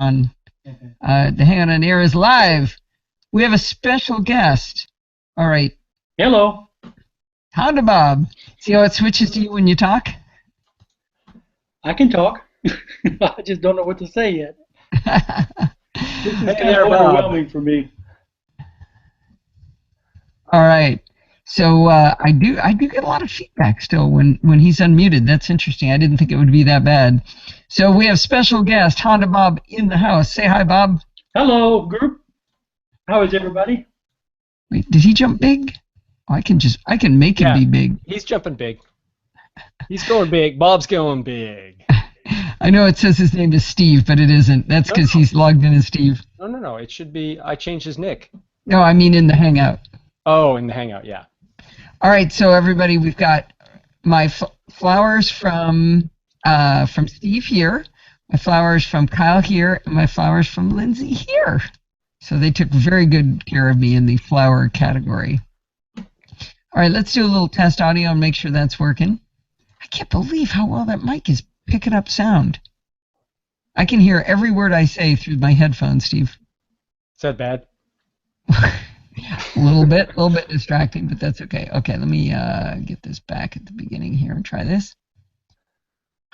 on. The Hang on Air is live. We have a special guest. All right. Hello. Honda Bob. See how it switches to you when you talk? I can talk. I just don't know what to say yet. This is kind of overwhelming for me. All right. So I do get a lot of feedback still when he's unmuted. That's interesting. I didn't think it would be that bad. So we have special guest Honda Bob in the house. Say hi, Bob. Hello, group. How is everybody? Wait, did he jump big? Oh, I can make him be big. He's jumping big. He's going big. Bob's going big. I know it says his name is Steve, but it isn't. That's because he's logged in as Steve. No. It should be. I changed his nick. No, I mean in the Hangout. Oh, in the Hangout, yeah. All right, so everybody, we've got my flowers from Steve here, my flowers from Kyle here, and my flowers from Lindsay here. So they took very good care of me in the flower category. All right, let's do a little test audio and make sure that's working. I can't believe how well that mic is picking up sound. I can hear every word I say through my headphones, Steve. Is that bad? A little bit distracting, but that's okay. Okay, let me get this back at the beginning here and try this.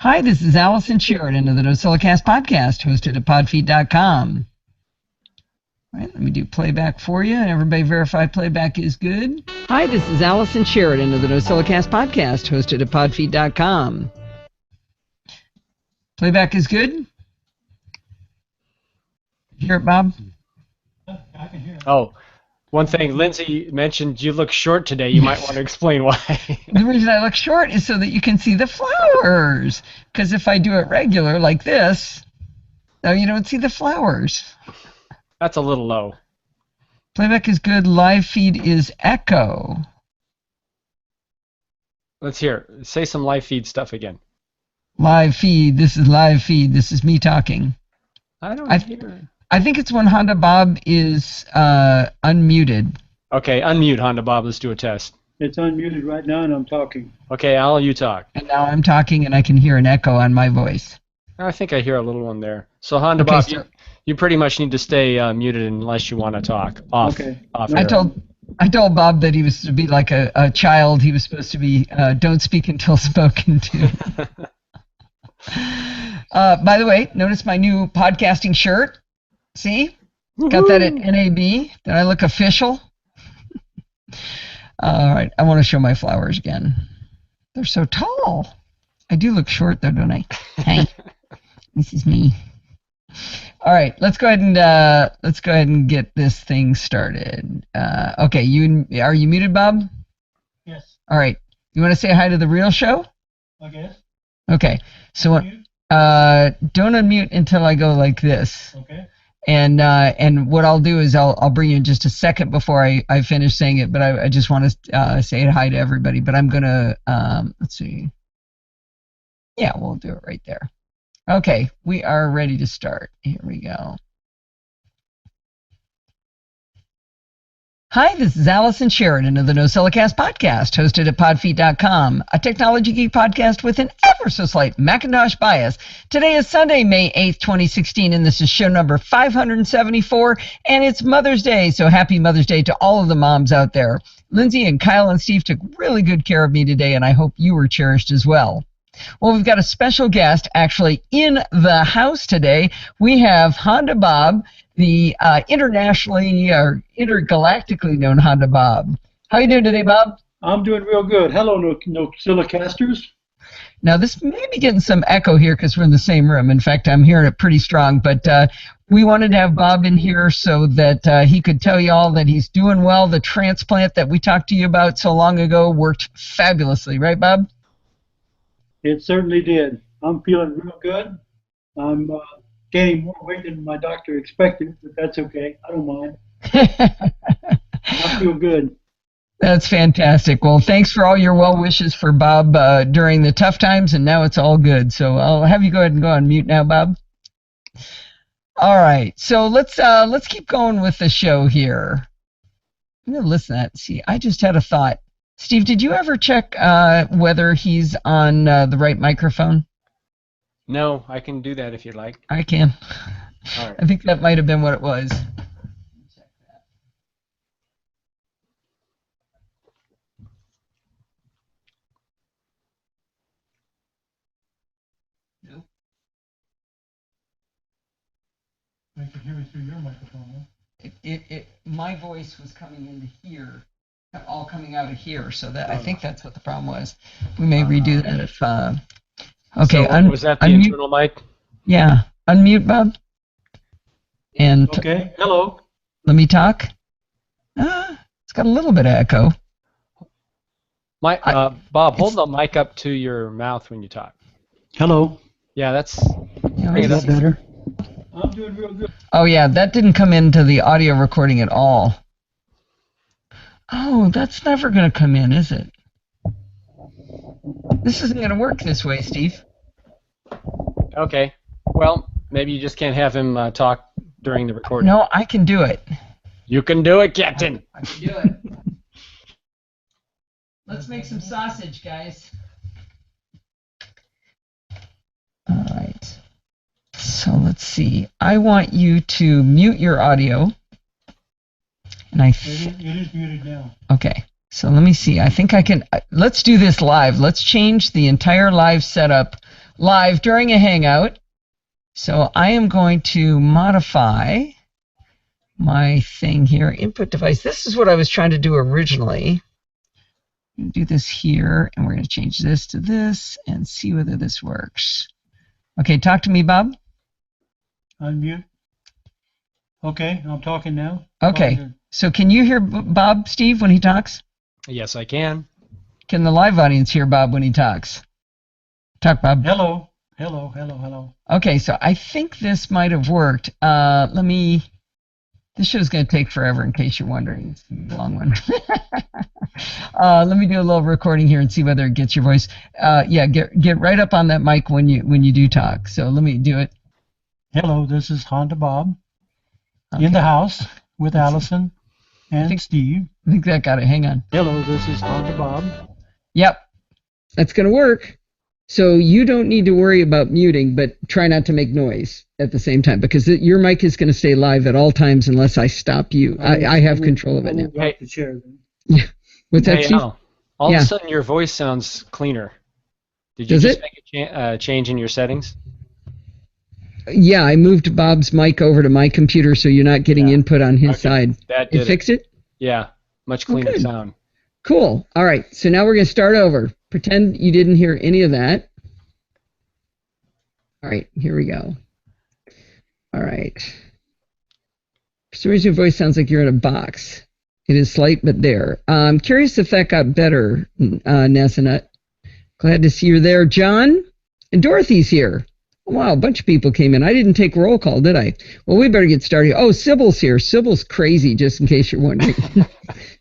Hi, this is Allison Sheridan of the NosillaCast podcast, hosted at podfeet.com. All right, let me do playback for you, and everybody verify playback is good. Hi, this is Allison Sheridan of the NosillaCast podcast, hosted at podfeet.com. Playback is good? Hear it, Bob? I can hear it. Oh, one thing, Lindsay mentioned you look short today. You might want to explain why. The reason I look short is so that you can see the flowers. Because if I do it regular like this, now you don't see the flowers. That's a little low. Playback is good. Live feed is echo. Let's hear. Say some live feed stuff again. Live feed. This is live feed. This is me talking. I don't hear it. I think it's when Honda Bob is unmuted. Okay, unmute Honda Bob. Let's do a test. It's unmuted right now, and I'm talking. Okay, Al, you talk. And now I'm talking, and I can hear an echo on my voice. I think I hear a little one there. So Honda Bob, you pretty much need to stay muted unless you want to talk. Off air. I told Bob that he was to be like a child. He was supposed to be don't speak until spoken to. By the way, notice my new podcasting shirt. See? Got that at NAB. Did I look official? All right. I want to show my flowers again. They're so tall. I do look short, though, don't I? Hey, this is me. All right. Let's go ahead and get this thing started. Okay. Are you muted, Bob? Yes. All right. You want to say hi to the real show? I guess. Okay. So don't unmute until I go like this. Okay. And what I'll do is I'll bring you in just a second before I finish saying it, but I just want to say hi to everybody. But I'm gonna let's see. Yeah, we'll do it right there. Okay, we are ready to start. Here we go. Hi, this is Allison Sheridan of the NosillaCast podcast, hosted at podfeet.com, a technology geek podcast with an ever so slight Macintosh bias. Today is Sunday, May 8th, 2016, and this is show number 574, and it's Mother's Day, so happy Mother's Day to all of the moms out there. Lindsay and Kyle and Steve took really good care of me today, and I hope you were cherished as well. Well, we've got a special guest actually in the house today. We have Honda Bob, the internationally or intergalactically known Honda Bob. How are you doing today, Bob? I'm doing real good. Hello, NosillaCasters. Now, this may be getting some echo here because we're in the same room. In fact, I'm hearing it pretty strong. But we wanted to have Bob in here so that he could tell you all that he's doing well. The transplant that we talked to you about so long ago worked fabulously. Right, Bob? It certainly did. I'm feeling real good. I'm gaining more weight than my doctor expected, but that's okay. I don't mind. I feel good. That's fantastic. Well, thanks for all your well wishes for Bob during the tough times, and now it's all good. So I'll have you go ahead and go on mute now, Bob. All right. So let's keep going with the show here. I'm gonna listen to that. See, I just had a thought. Steve, did you ever check whether he's on the right microphone? No, I can do that if you'd like. I can. All right. I think that might have been what it was. I can hear me through your microphone, huh? My voice was coming into here, all coming out of here. So that I think that's what the problem was. We may redo that if. Okay. So was that the unmute, internal mic? Yeah. Unmute, Bob. And Okay. Hello. let me talk. It's got a little bit of echo. Bob, hold the mic up to your mouth when you talk. Hello. Yeah, that's. Is that better? I'm doing real good. Oh yeah, that didn't come into the audio recording at all. Oh, that's never going to come in, is it? This isn't going to work this way, Steve. Okay. Well, maybe you just can't have him talk during the recording. No, I can do it. You can do it, Captain. I can do it. Let's make some sausage, guys. All right. So let's see. I want you to mute your audio. And it is muted now. Okay. So let me see. I think I can. Let's do this live. Let's change the entire live setup live during a Hangout. So I am going to modify my thing here. Input device. This is what I was trying to do originally. Do this here, and we're going to change this to this and see whether this works. Okay, talk to me, Bob. Unmute. Okay, I'm talking now. Okay, so can you hear Bob, Steve, when he talks? Yes, I can. Can the live audience hear Bob when he talks? Talk, Bob. Hello. Hello, hello, hello. Okay, so I think this might have worked. This show's going to take forever in case you're wondering. It's a long one. Let me do a little recording here and see whether it gets your voice. Yeah, get right up on that mic when you do talk. So let me do it. Hello, this is Honda Bob in the house with Allison and Steve. I think that got it. Hang on. Hello, this is Honda Bob. Yep, that's going to work. So you don't need to worry about muting, but try not to make noise at the same time because your mic is going to stay live at all times unless I stop you. I have control of it now. Hey. The chair, then. Yeah. What's that, Steve? All of a sudden your voice sounds cleaner. Did you just make a change in your settings? Yeah, I moved Bob's mic over to my computer so you're not getting input on his side. That did it. Fixed it? Yeah, much cleaner sound. Cool. All right, so now we're going to start over. Pretend you didn't hear any of that. All right, here we go. All right. For some reason, your voice sounds like you're in a box. It is slight, but there. I'm curious if that got better, Nessanut. Glad to see you there. John and Dorothy's here. Wow, a bunch of people came in. I didn't take roll call, did I? Well, we better get started. Oh, Sybil's here. Sybil's crazy, just in case you're wondering.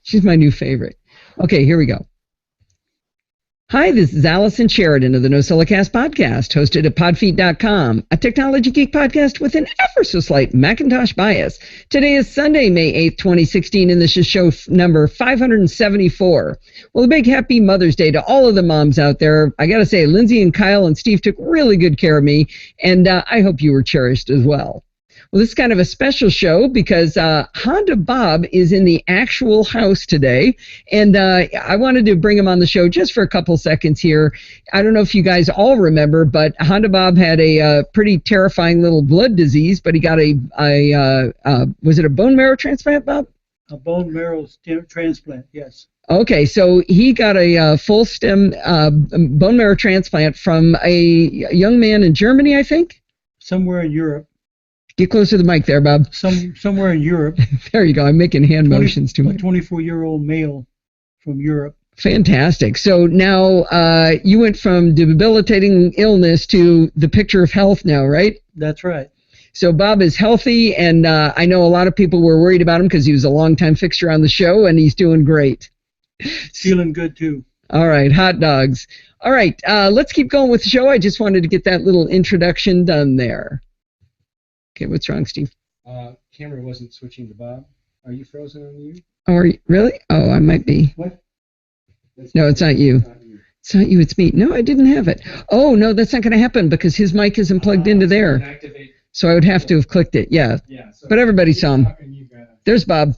She's my new favorite. Okay, here we go. Hi, this is Allison Sheridan of the NosillaCast podcast, hosted at podfeet.com, a technology geek podcast with an ever so slight Macintosh bias. Today is Sunday, May 8th, 2016, and this is show number 574. Well, a big happy Mother's Day to all of the moms out there. I got to say, Lindsay and Kyle and Steve took really good care of me, and I hope you were cherished as well. Well, this is kind of a special show because Honda Bob is in the actual house today, and I wanted to bring him on the show just for a couple seconds here. I don't know if you guys all remember, but Honda Bob had a pretty terrifying little blood disease, but he got was it a bone marrow transplant, Bob? A bone marrow transplant, yes. Okay, so he got a full stem bone marrow transplant from a young man in Germany, I think? Somewhere in Europe. Get closer to the mic there, Bob. Somewhere in Europe. There you go. I'm making hand motions too much. A 24-year-old male from Europe. Fantastic. So now you went from debilitating illness to the picture of health now, right? That's right. So Bob is healthy, and I know a lot of people were worried about him because he was a longtime fixture on the show, and he's doing great. Feeling good, too. All right, hot dogs. All right, let's keep going with the show. I just wanted to get that little introduction done there. Okay, what's wrong, Steve? Camera wasn't switching to Bob. Are you frozen on you? Oh, are you, really? Oh, I might be. What? No, it's not you. It's not you, it's me. No, I didn't have it. Oh, no, that's not going to happen because his mic isn't plugged into there. So I would have to have clicked it. Yeah. Yeah. So But everybody saw him. There's Bob.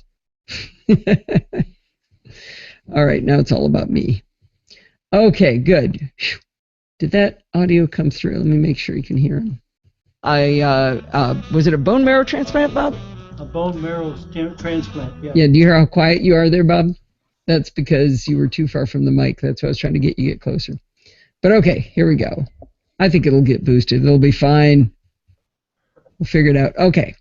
All right. Now it's all about me. Okay, good. Whew. Did that audio come through? Let me make sure you can hear him. Was it a bone marrow transplant, Bob? A bone marrow transplant, yeah. Yeah, do you hear how quiet you are there, Bob? That's because you were too far from the mic. That's why I was trying to get you closer. But okay, here we go. I think it'll get boosted. It'll be fine. We'll figure it out. Okay.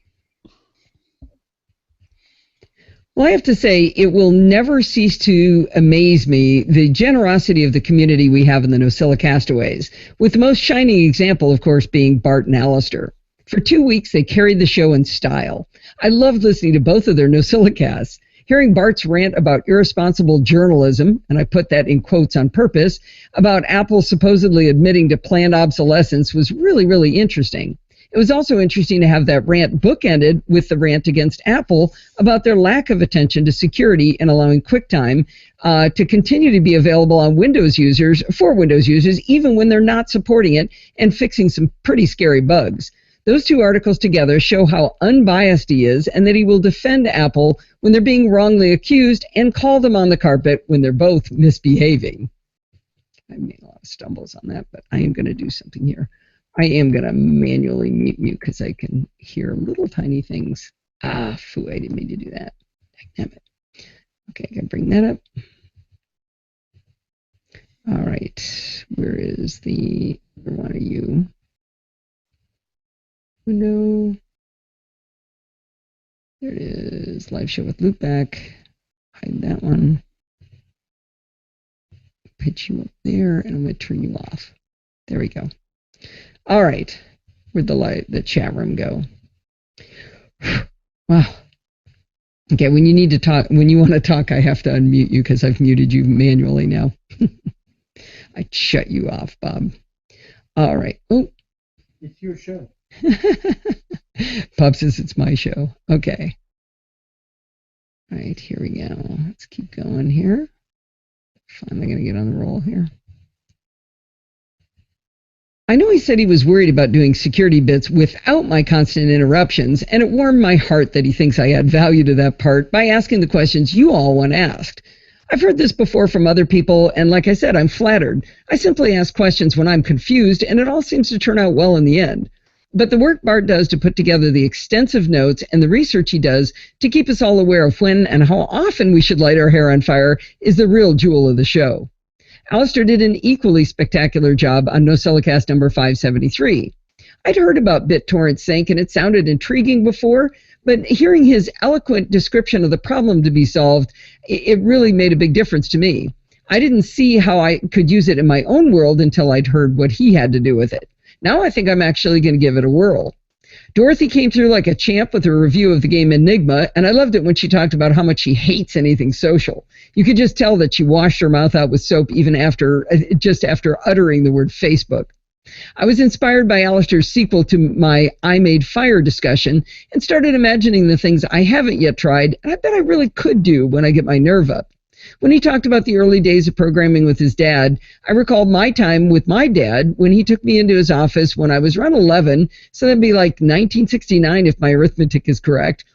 Well, I have to say, it will never cease to amaze me the generosity of the community we have in the Nosilla Castaways, with the most shining example, of course, being Bart and Alistair. For 2 weeks, they carried the show in style. I loved listening to both of their NosillaCasts. Hearing Bart's rant about irresponsible journalism, and I put that in quotes on purpose, about Apple supposedly admitting to planned obsolescence was really, really interesting. It was also interesting to have that rant bookended with the rant against Apple about their lack of attention to security and allowing QuickTime to continue to be available on Windows users, for Windows users, even when they're not supporting it and fixing some pretty scary bugs. Those two articles together show how unbiased he is and that he will defend Apple when they're being wrongly accused and call them on the carpet when they're both misbehaving. I made a lot of stumbles on that, but I am going to do something here. I am going to manually mute you because I can hear little tiny things. I didn't mean to do that. Damn it. Okay, I can bring that up. All right, where is the other one of you? Window. There it is. Live show with loopback. Hide that one. Put you up there, and I'm going to turn you off. There we go. All right. Where'd the chat room go? Wow. Okay, when you need to talk, when you want to talk, I have to unmute you because I've muted you manually now. I shut you off, Bob. All right. Oh. It's your show. Bob says it's my show. Okay. All right, here we go. Let's keep going here. Finally going to get on the roll here. I know he said he was worried about doing security bits without my constant interruptions, and it warmed my heart that he thinks I add value to that part by asking the questions you all want asked. I've heard this before from other people, and like I said, I'm flattered. I simply ask questions when I'm confused, and it all seems to turn out well in the end. But the work Bart does to put together the extensive notes and the research he does to keep us all aware of when and how often we should light our hair on fire is the real jewel of the show. Alistair did an equally spectacular job on NosillaCast number 573. I'd heard about BitTorrent Sync and it sounded intriguing before, but hearing his eloquent description of the problem to be solved, it really made a big difference to me. I didn't see how I could use it in my own world until I'd heard what he had to do with it. Now I think I'm actually going to give it a whirl. Dorothy came through like a champ with her review of the game Enigma, and I loved it when she talked about how much she hates anything social. You could just tell that she washed her mouth out with soap even after uttering the word Facebook. I was inspired by Alistair's sequel to my I Made Fire discussion and started imagining the things I haven't yet tried, and I bet I really could do when I get my nerve up. When he talked about the early days of programming with his dad, I recalled my time with my dad when he took me into his office when I was around 11, so that'd be like 1969 if my arithmetic is correct.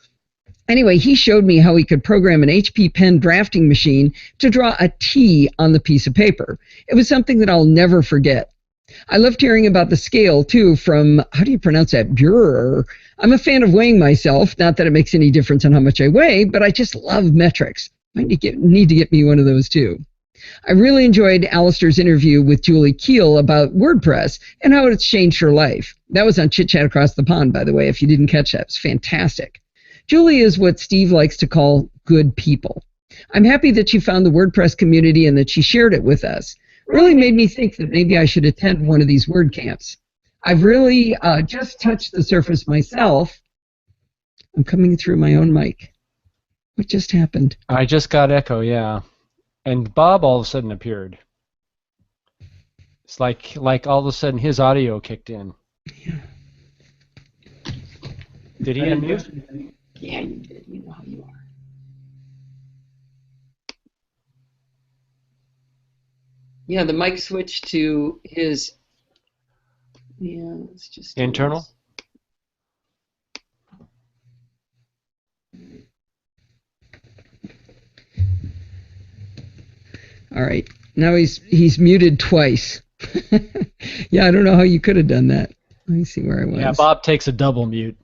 Anyway, he showed me how he could program an HP pen drafting machine to draw a T on the piece of paper. It was something that I'll never forget. I loved hearing about the scale, too, from, how do you pronounce that, Burer? I'm a fan of weighing myself, not that it makes any difference on how much I weigh, but I just love metrics. I need to get me one of those, too. I really enjoyed Alistair's interview with Julie Keel about WordPress and how it's changed her life. That was on Chit Chat Across the Pond, by the way, if you didn't catch that. It's fantastic. Julie is what Steve likes to call good people. I'm happy that she found the WordPress community and that she shared it with us. It really made me think that maybe I should attend one of these WordCamps. I've really just touched the surface myself. I'm coming through my own mic. What just happened? I just got echo, yeah. And Bob all of a sudden appeared. It's like all of a sudden his audio kicked in. Yeah. Did he unmute? Yeah, you did. You know how you are. Yeah, the mic switched to his. Yeah, let's just. Internal? All right. Now he's muted twice. Yeah, I don't know how you could have done that. Let me see where I was. Yeah, Bob takes a double mute.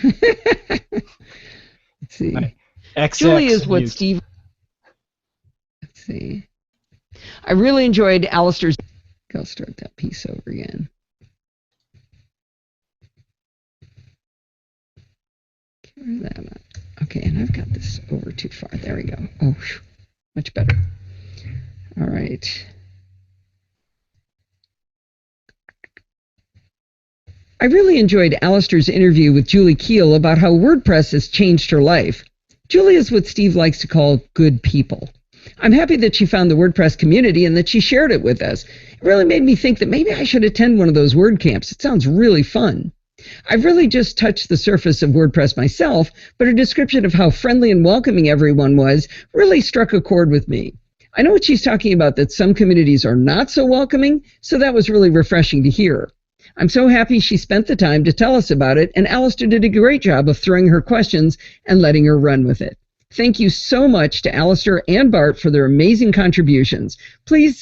Let's see. XX Julie is what mute. Steve. Let's see. I really enjoyed Alistair's. I'll start that piece over again. Okay, and I've got this over too far. There we go. Oh, much better. All right. I really enjoyed Alistair's interview with Julie Keel about how WordPress has changed her life. Julie is what Steve likes to call good people. I'm happy that she found the WordPress community and that she shared it with us. It really made me think that maybe I should attend one of those WordCamps. It sounds really fun. I've really just touched the surface of WordPress myself, but her description of how friendly and welcoming everyone was really struck a chord with me. I know what she's talking about, that some communities are not so welcoming, so that was really refreshing to hear. I'm so happy she spent the time to tell us about it, and Alistair did a great job of throwing her questions and letting her run with it. Thank you so much to Alistair and Bart for their amazing contributions. Please,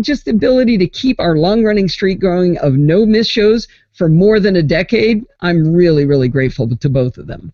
just the ability to keep our long-running streak going of no miss shows for more than a decade, I'm really, really grateful to both of them.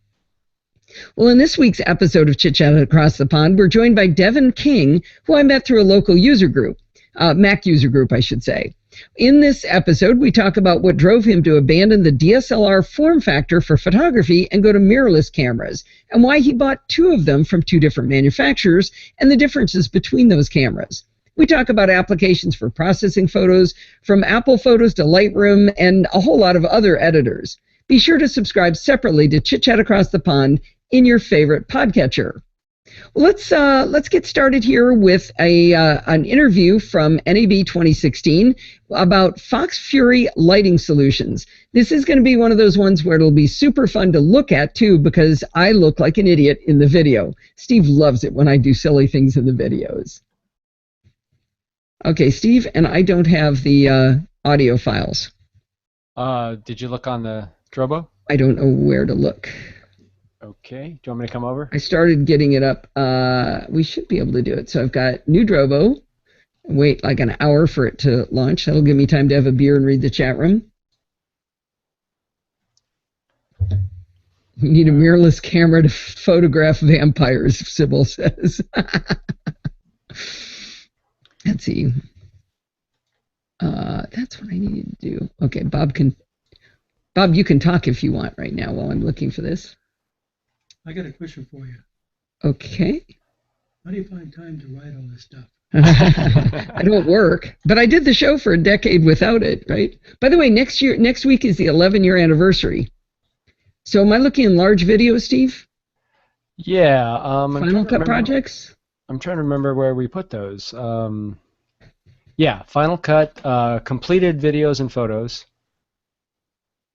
Well, in this week's episode of Chit Chat Across the Pond, we're joined by Devin King, who I met through a local user group, Mac user group, I should say. In this episode, we talk about what drove him to abandon the DSLR form factor for photography and go to mirrorless cameras, and why he bought 2 of them from 2 different manufacturers and the differences between those cameras. We talk about applications for processing photos, from Apple Photos to Lightroom, and a whole lot of other editors. Be sure to subscribe separately to Chit Chat Across the Pond in your favorite podcatcher. Well, let's get started here with an interview from NAB 2016 about Fox Fury lighting solutions. This is going to be one of those ones where it'll be super fun to look at too, because I look like an idiot in the video. Steve loves it when I do silly things in the videos. Okay, Steve, and I don't have the audio files. Did you look on the Drobo? I don't know where to look. Okay. Do you want me to come over? I started getting it up. We should be able to do it. So I've got new Drobo. Wait like an hour for it to launch. That'll give me time to have a beer and read the chat room. We need a mirrorless camera to photograph vampires, Sybil says. Let's see. That's what I needed to do. Okay, Bob, you can talk if you want right now while I'm looking for this. I got a question for you. Okay. How do you find time to write all this stuff? I don't work, but I did the show for a decade without it, right? By the way, next week is the 11-year anniversary. So am I looking in large videos, Steve? Yeah. Final Cut projects? I'm trying to remember where we put those. Yeah, Final Cut, completed videos and photos.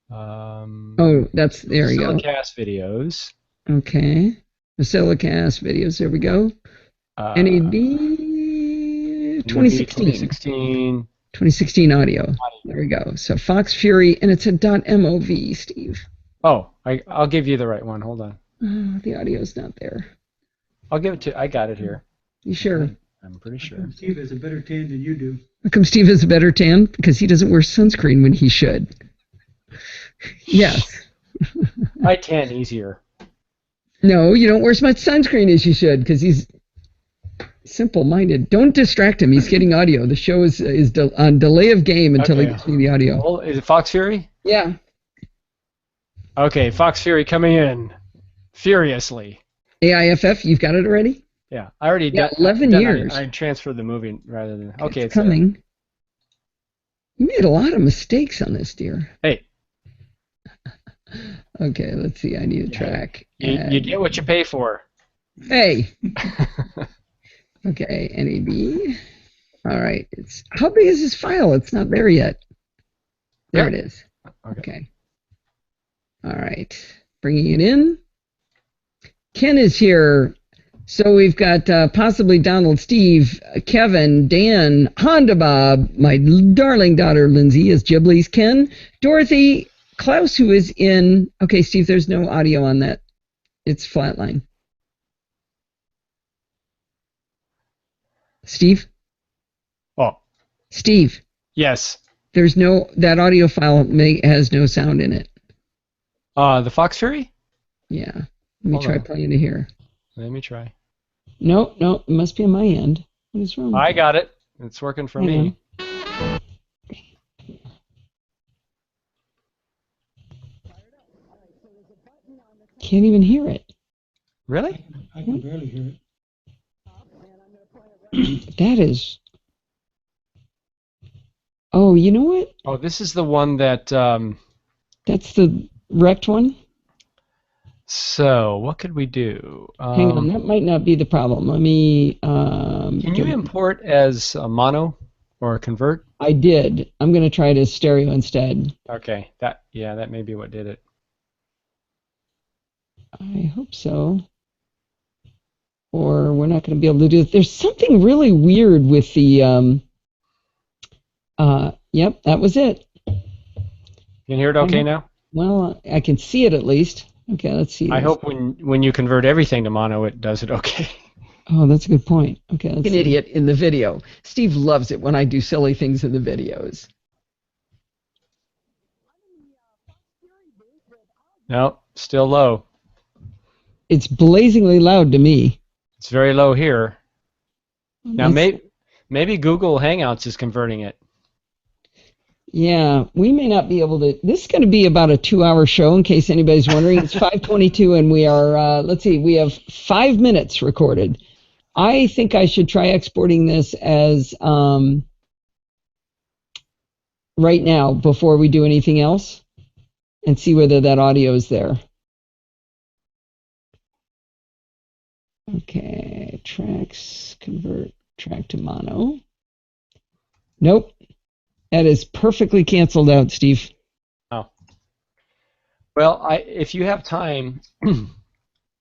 Oh, there you go. NosillaCast videos. Okay. NosillaCast videos, there we go. NAB 2016. 2016 audio. There we go. So Fox Fury, and it's a .mov, Steve. Oh, I'll give you the right one. Hold on. Oh, the audio's not there. I'll give it to. I got it here. You sure? I'm pretty sure. Steve has a better tan than you do. How come Steve has a better tan? Because he doesn't wear sunscreen when he should. Yes. I tan easier. No, you don't wear as much sunscreen as you should, because he's simple-minded. Don't distract him. He's getting audio. The show is on delay of game until he gets me the audio. Well, is it Fox Fury? Yeah. Okay, Fox Fury coming in furiously. AIFF, you've got it already? Yeah, I already did. 11 years. I transferred the movie rather than. Okay, it's coming. You made a lot of mistakes on this, dear. Hey. Okay, let's see. I need a track. You get what you pay for. Hey. Okay, NAB. All right. How big is this file? It's not there yet. There it is. Okay. All right. Bringing it in. Ken is here. So we've got possibly Donald, Steve, Kevin, Dan, Honda Bob, my darling daughter Lindsay is Ghibli's Ken, Dorothy, Klaus, who is in. Okay, Steve, there's no audio on that. It's flatline. Steve? Oh, Steve, yes. that audio file has no sound in it. The Fox Fury? Yeah. Let me Hold try on. playing it here. Let me try. No, it must be on my end. What is wrong with I that? got it. It's working for Hang me. on. Can't even hear it. Really? I can barely hear it. That is. Oh, you know what? Oh, this is the one that. That's the wrecked one. So, what could we do? Hang on, that might not be the problem. Let me. Can you import as a mono or a convert? I did. I'm going to try it as stereo instead. Okay, that may be what did it. I hope so. Or we're not going to be able to do it. There's something really weird with the. Yep, that was it. You can hear it okay now? Well, I can see it at least. Okay, let's see. I hope when you convert everything to mono, it does it okay. Oh, that's a good point. Okay, let's see. An idiot in the video. Steve loves it when I do silly things in the videos. No, still low. It's blazingly loud to me. It's very low here. Now, That's- maybe Google Hangouts is converting it. Yeah, we may not be able to. This is going to be about a 2-hour show, in case anybody's wondering. It's 5:22, and we are. Let's see, we have 5 minutes recorded. I think I should try exporting this as right now before we do anything else, and see whether that audio is there. Okay, tracks, convert track to mono. Nope. That is perfectly canceled out, Steve. Oh. Well, if you have time,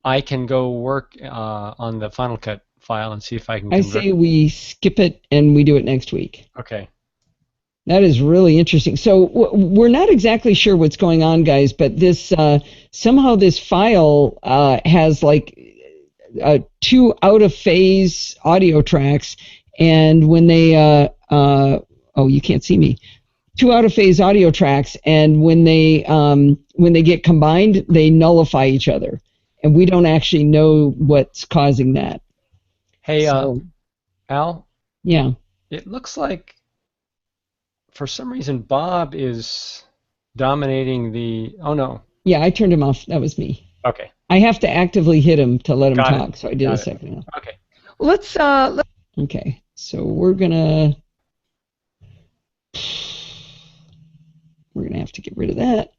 I can go work on the Final Cut file and see if I can convert. I say we skip it and we do it next week. Okay. That is really interesting. So we're not exactly sure what's going on, guys, but this somehow this file has like 2 out of phase audio tracks, and when they oh, you can't see me. 2 out of phase audio tracks, and when they get combined, they nullify each other, and we don't actually know what's causing that. Hey, Al. Yeah. It looks like for some reason Bob is dominating the. Oh no. Yeah, I turned him off. That was me. Okay. I have to actively hit him to let him Got talk, it. so I did Got a it. second ago. Okay. Well, let's okay. So we're gonna have to get rid of that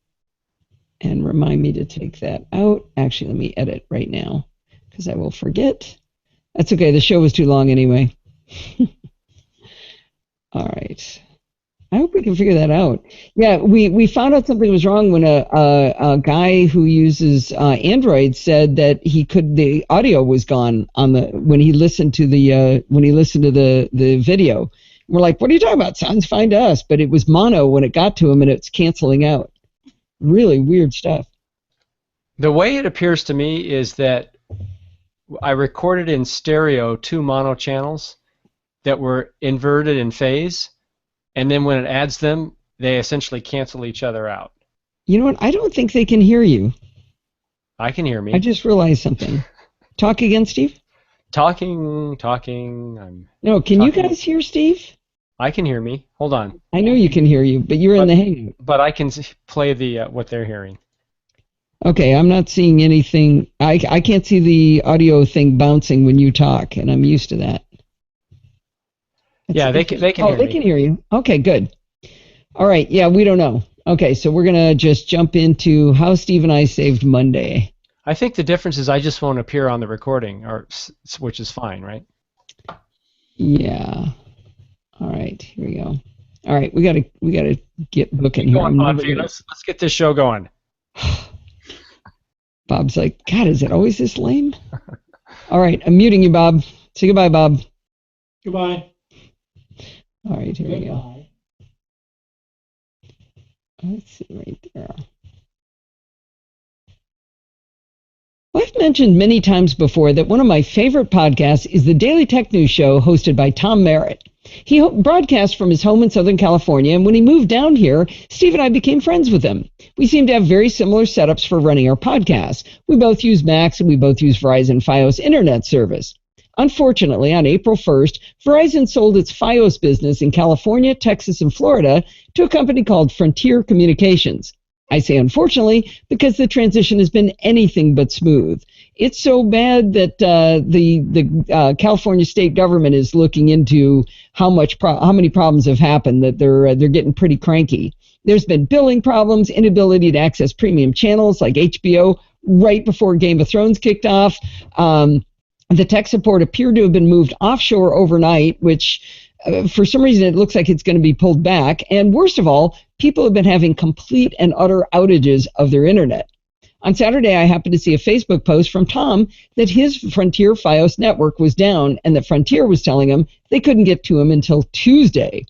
and remind me to take that out. Actually, let me edit right now because I will forget. That's okay. The show was too long anyway. All right. I hope we can figure that out. Yeah, we found out something was wrong when a guy who uses Android said that the audio was gone on when he listened to the video. We're like, what are you talking about? Sounds fine to us, but it was mono when it got to him, and it's canceling out. Really weird stuff. The way it appears to me is that I recorded in stereo 2 mono channels that were inverted in phase. And then when it adds them, they essentially cancel each other out. You know what? I don't think they can hear you. I can hear me. I just realized something. Talk again, Steve? Talking. No, can you guys hear Steve? I can hear me. Hold on. I know you can hear you, but you're in the Hangout. But I can play the what they're hearing. Okay, I'm not seeing anything. I can't see the audio thing bouncing when you talk, and I'm used to that. Yeah, they can hear me. They can hear you. Okay, good. All right, yeah, we don't know. Okay, so we're going to just jump into how Steve and I saved Monday. I think the difference is I just won't appear on the recording, which is fine, right? Yeah. All right, here we go. All right, we gotta get booking here. Let's get this show going. Bob's like, God, is it always this lame? All right, I'm muting you, Bob. Say goodbye, Bob. Goodbye. All right, here we go. Let's see right there. What? I've mentioned many times before that one of my favorite podcasts is the Daily Tech News Show hosted by Tom Merritt. He broadcasts from his home in Southern California, and when he moved down here, Steve and I became friends with him. We seem to have very similar setups for running our podcasts. We both use Macs, and we both use Verizon Fios internet service. Unfortunately, on April 1st, Verizon sold its Fios business in California, Texas, and Florida to a company called Frontier Communications. I say unfortunately because the transition has been anything but smooth. It's so bad that the California state government is looking into how many problems have happened, that they're getting pretty cranky. There's been billing problems, inability to access premium channels like HBO right before Game of Thrones kicked off. The tech support appeared to have been moved offshore overnight, which for some reason it looks like it's going to be pulled back. And worst of all, people have been having complete and utter outages of their internet. On Saturday, I happened to see a Facebook post from Tom that his Frontier Fios network was down and that Frontier was telling him they couldn't get to him until Tuesday.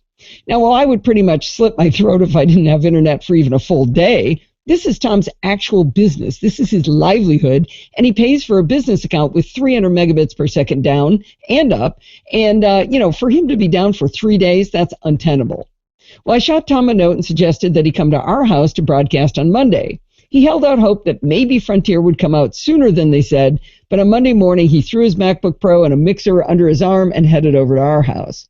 Now, while I would pretty much slit my throat if I didn't have internet for even a full day, this is Tom's actual business. This is his livelihood, and he pays for a business account with 300 megabits per second down and up. And, for him to be down for 3 days, that's untenable. Well, I shot Tom a note and suggested that he come to our house to broadcast on Monday. He held out hope that maybe Frontier would come out sooner than they said, but on Monday morning, he threw his MacBook Pro and a mixer under his arm and headed over to our house.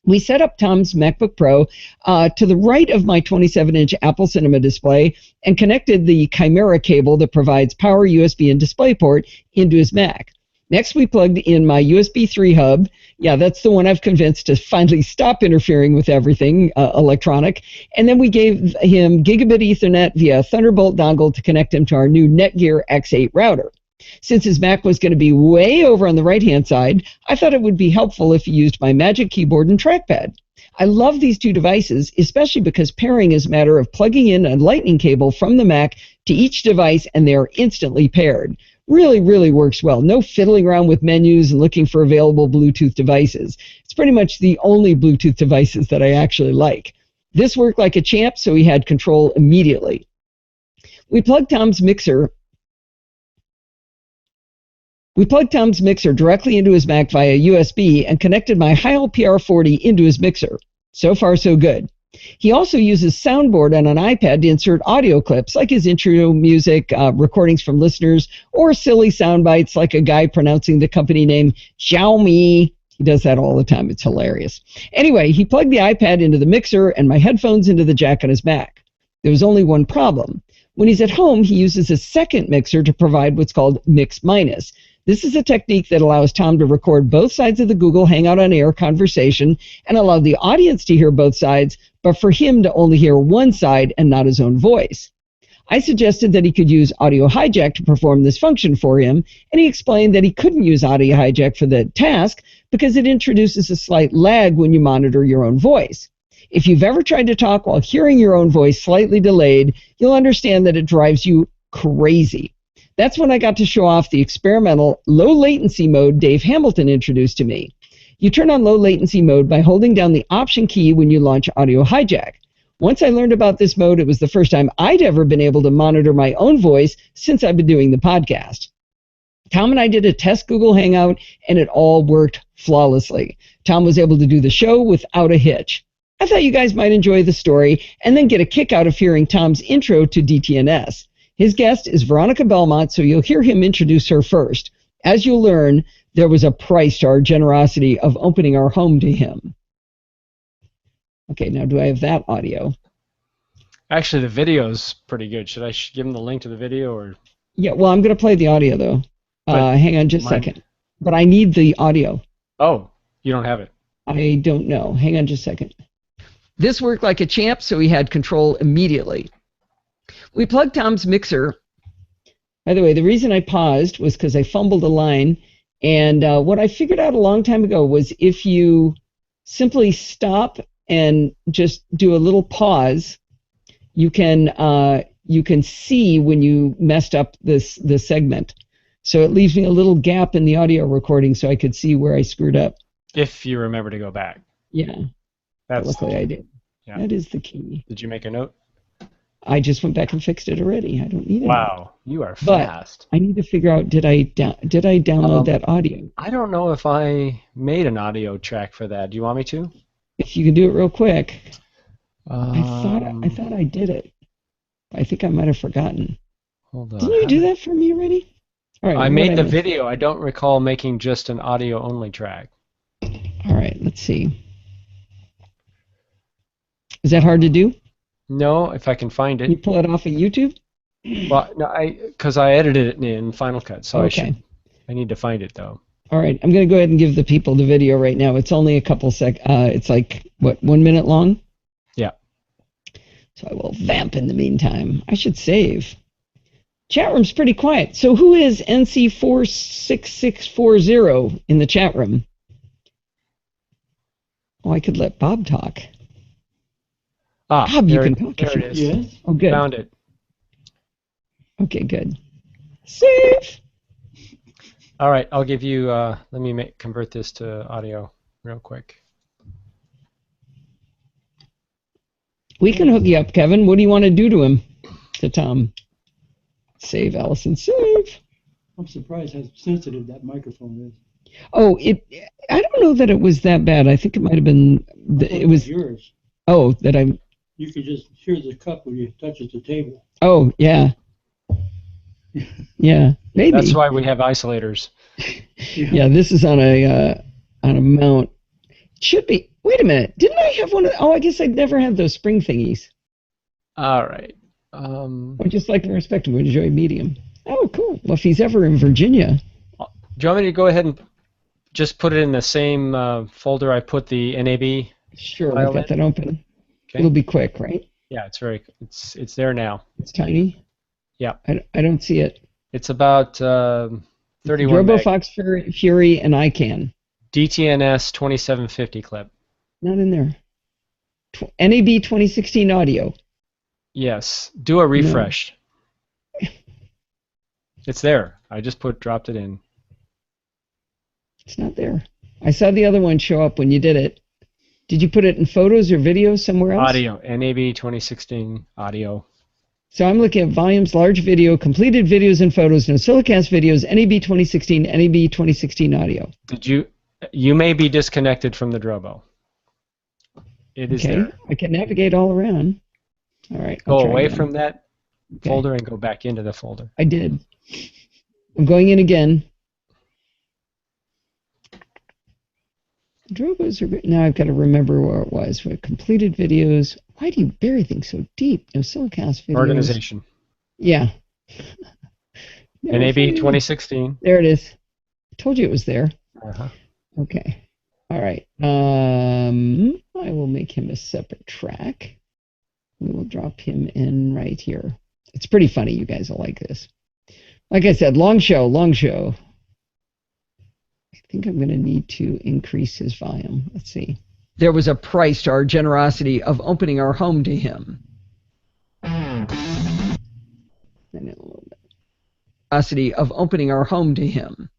We set up Tom's MacBook Pro to the right of my 27-inch Apple Cinema display and connected the Chimera cable that provides power, USB, and DisplayPort into his Mac. Next, we plugged in my USB 3 hub. Yeah, that's the one I've convinced to finally stop interfering with everything electronic. And then we gave him gigabit Ethernet via Thunderbolt dongle to connect him to our new Netgear X8 router. Since his Mac was going to be way over on the right-hand side, I thought it would be helpful if he used my Magic Keyboard and trackpad. I love these two devices, especially because pairing is a matter of plugging in a lightning cable from the Mac to each device and they are instantly paired. Really, really works well. No fiddling around with menus and looking for available Bluetooth devices. It's pretty much the only Bluetooth devices that I actually like. This worked like a champ, so he had control immediately. We plugged Tom's mixer directly into his Mac via USB and connected my Heil PR40 into his mixer. So far, so good. He also uses Soundboard on an iPad to insert audio clips like his intro music, recordings from listeners, or silly sound bites like a guy pronouncing the company name Xiaomi. He does that all the time. It's hilarious. Anyway, he plugged the iPad into the mixer and my headphones into the jack on his Mac. There was only one problem. When he's at home, he uses a second mixer to provide what's called Mix Minus. This is a technique that allows Tom to record both sides of the Google Hangout on Air conversation and allow the audience to hear both sides, but for him to only hear one side and not his own voice. I suggested that he could use Audio Hijack to perform this function for him, and he explained that he couldn't use Audio Hijack for the task because it introduces a slight lag when you monitor your own voice. If you've ever tried to talk while hearing your own voice slightly delayed, you'll understand that it drives you crazy. That's when I got to show off the experimental low latency mode Dave Hamilton introduced to me. You turn on low latency mode by holding down the Option key when you launch Audio Hijack. Once I learned about this mode, it was the first time I'd ever been able to monitor my own voice since I've been doing the podcast. Tom and I did a test Google Hangout, and it all worked flawlessly. Tom was able to do the show without a hitch. I thought you guys might enjoy the story and then get a kick out of hearing Tom's intro to DTNS. His guest is Veronica Belmont, so you'll hear him introduce her first. As you'll learn, there was a price to our generosity of opening our home to him. Okay, now do I have that audio? Actually, the video's pretty good. Should I give him the link to the video? Or? Yeah, well, I'm going to play the audio, though. Hang on just a second. But I need the audio. Oh, you don't have it? I don't know. Hang on just a second. This worked like a champ, so he had control immediately. We plugged Tom's mixer. By the way, the reason I paused was because I fumbled a line. And what I figured out a long time ago was if you simply stop and just do a little pause, you can see when you messed up this segment. So it leaves me a little gap in the audio recording so I could see where I screwed up. If you remember to go back. Yeah. Luckily I did. Yeah. That is the key. Did you make a note? I just went back and fixed it already. I don't need it. Wow, you are But fast. I need to figure out, did I download that audio? I don't know if I made an audio track for that. Do you want me to? If you can do it real quick. I Um, thought I did it. I think I might have forgotten. Hold on. Didn't you do that for me already? All right. I what made did the miss? video. I don't recall making just an audio-only track. All right. Let's see. Is that hard to do? No, if I can find Can you it. pull it off of YouTube? Well, no, because I edited it in Final Cut, so Okay. I need to find it though. All right. I'm going to go ahead and give the people the video right now. It's only a couple it's like, what, 1 minute long? Yeah. So I will vamp in the meantime. I should save. Chat room's pretty quiet. So who is NC46640 in the chat room? Oh, I could let Bob talk. Bob, you can talk. There it is. Yes. Oh, good. Found it. Okay, good. Save. All right, I'll give you. Let me convert this to audio real quick. We can hook you up, Kevin. What do you want to do to him? To Tom. Save, Allison. Save. I'm surprised how sensitive that microphone is. Oh, I don't know that it was that bad. I think it might have been. It was yours. Oh, that I. You could just hear the cup when you touch the table. Oh, yeah. Yeah, maybe. That's why we have isolators. Yeah, this is on a mount. It should be. Wait a minute. Didn't I have one of? Oh, I guess I'd never had those spring thingies. All right. I just like and respect him. Would enjoy medium. Oh, cool. Well, if he's ever in Virginia. Do you want me to go ahead and just put it in the same folder I put the NAB? Sure, I've got that open. Okay. It'll be quick, right? Yeah, it's there now. It's tiny. Yeah. I don't see it. It's about 31 Drobo, meg. Fox, Fury, and ICANN. DTNS 2750 clip. Not in there. NAB 2016 audio. Yes. Do a refresh. No. It's there. I just dropped it in. It's not there. I saw the other one show up when you did it. Did you put it in photos or videos somewhere else? Audio. NAB 2016 audio. So I'm looking at volumes, large video, completed videos and photos, NosillaCast videos, NAB 2016, NAB 2016 audio. You may be disconnected from the Drobo. It is there. I can navigate all around. All right. Go away from that folder and go back into the folder. I did. I'm going in again. Drobos are. Now I've got to remember where it was. With completed videos. Why do you bury things so deep? NosillaCast videos. Organization. Yeah. NAB 2016. There it is. I told you it was there. Uh-huh. Okay. All right. I will make him a separate track. We will drop him in right here. It's pretty funny. You guys will like this. Like I said, long show. I think I'm going to need to increase his volume. Let's see. There was a price to our generosity of opening our home to him. And a little bit. Generosity of opening our home to him.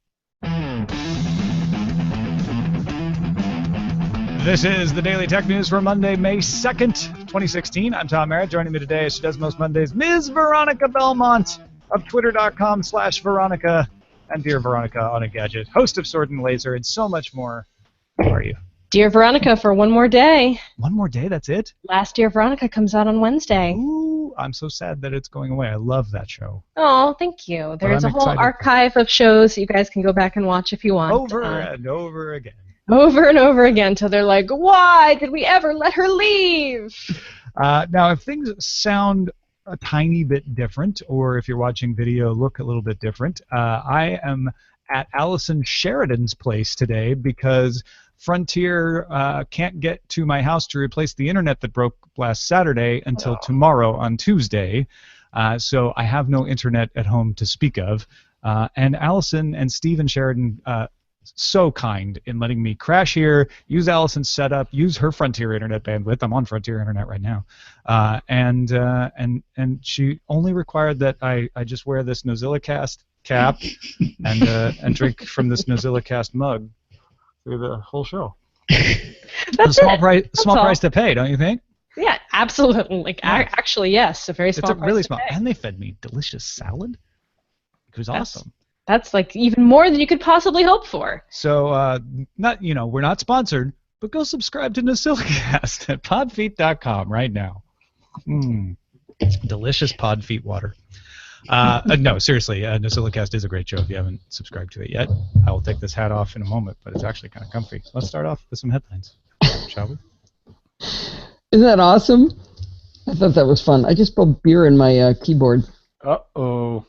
This is the Daily Tech News for Monday, May 2nd, 2016. I'm Tom Merritt. Joining me today, as she does most Mondays, Ms. Veronica Belmont of Twitter.com/Veronica and Dear Veronica on a Gadget, host of Sword and Laser, and so much more. How are you? Dear Veronica for one more day. One more day, that's it? Last Dear Veronica comes out on Wednesday. Ooh, I'm so sad that it's going away. I love that show. Oh, thank you. There's a whole excited. Archive of shows you guys can go back and watch if you want. Over and over again. Over and over again till they're like, why did we ever let her leave? Now, if things sound a tiny bit different, or if you're watching video look a little bit different, I am at Allison Sheridan's place today because Frontier can't get to my house to replace the internet that broke last Saturday until tomorrow on Tuesday. So I have no internet at home to speak of. And Allison and Stephen Sheridan so kind in letting me crash here, use Allison's setup, use her Frontier internet bandwidth. I'm on Frontier internet right now, and she only required that I just wear this NosillaCast cap and drink from this NosillaCast mug through the whole show. That's a small it. price to pay, don't you think? Yeah, Absolutely. Like, Nice. actually, yes. A very small It's a really price to small. pay. And they fed me delicious salad. It was awesome. That's like even more than you could possibly hope for. So, we're not sponsored, but go subscribe to NosillaCast at podfeet.com right now. Delicious pod feet water. No, seriously, NosillaCast is a great show. If you haven't subscribed to it yet, I will take this hat off in a moment, but it's actually kind of comfy. Let's start off with some headlines, shall we? Isn't that awesome? I thought that was fun. I just spilled beer in my keyboard. Uh-oh.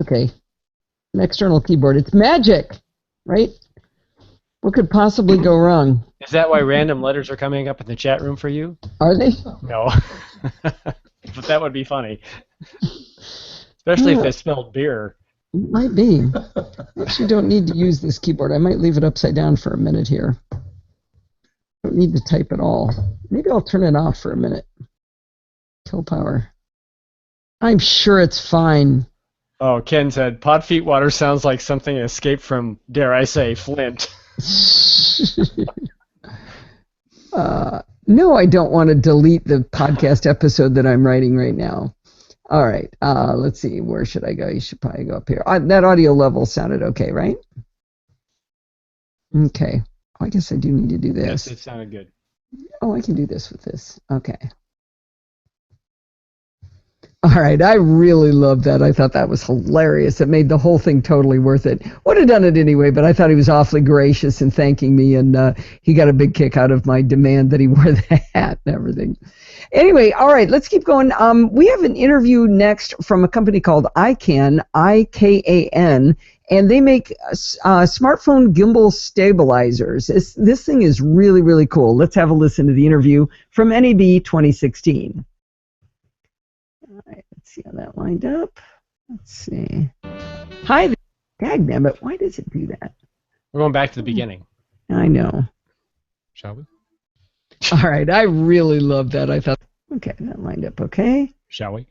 Okay. An external keyboard. It's magic, right? What could possibly go wrong? Is that why random letters are coming up in the chat room for you? Are they? No. But that would be funny. Especially if they spelled beer. It might be. I actually don't need to use this keyboard. I might leave it upside down for a minute here. Don't need to type at all. Maybe I'll turn it off for a minute. Kill power. I'm sure it's fine. Oh, Ken said, pod feet water sounds like something escaped from, dare I say, Flint. No, I don't want to delete the podcast episode that I'm writing right now. All right. Let's see. Where should I go? You should probably go up here. That audio level sounded okay, right? Okay. I guess I do need to do this. Yes, it sounded good. Oh, I can do this with this. Okay. All right. I really loved that. I thought that was hilarious. It made the whole thing totally worth it. Would have done it anyway, but I thought he was awfully gracious in thanking me, and he got a big kick out of my demand that he wear the hat and everything. Anyway, all right, let's keep going. We have an interview next from a company called ICANN, I-K-A-N, and they make smartphone gimbal stabilizers. This thing is really, really cool. Let's have a listen to the interview from NAB 2016. All right, let's see how that lined up. Let's see. Hi, dagnabbit, why does it do that? We're going back to the beginning. I know. Shall we? All right, I really love that. I thought, okay, that lined up okay. Shall we?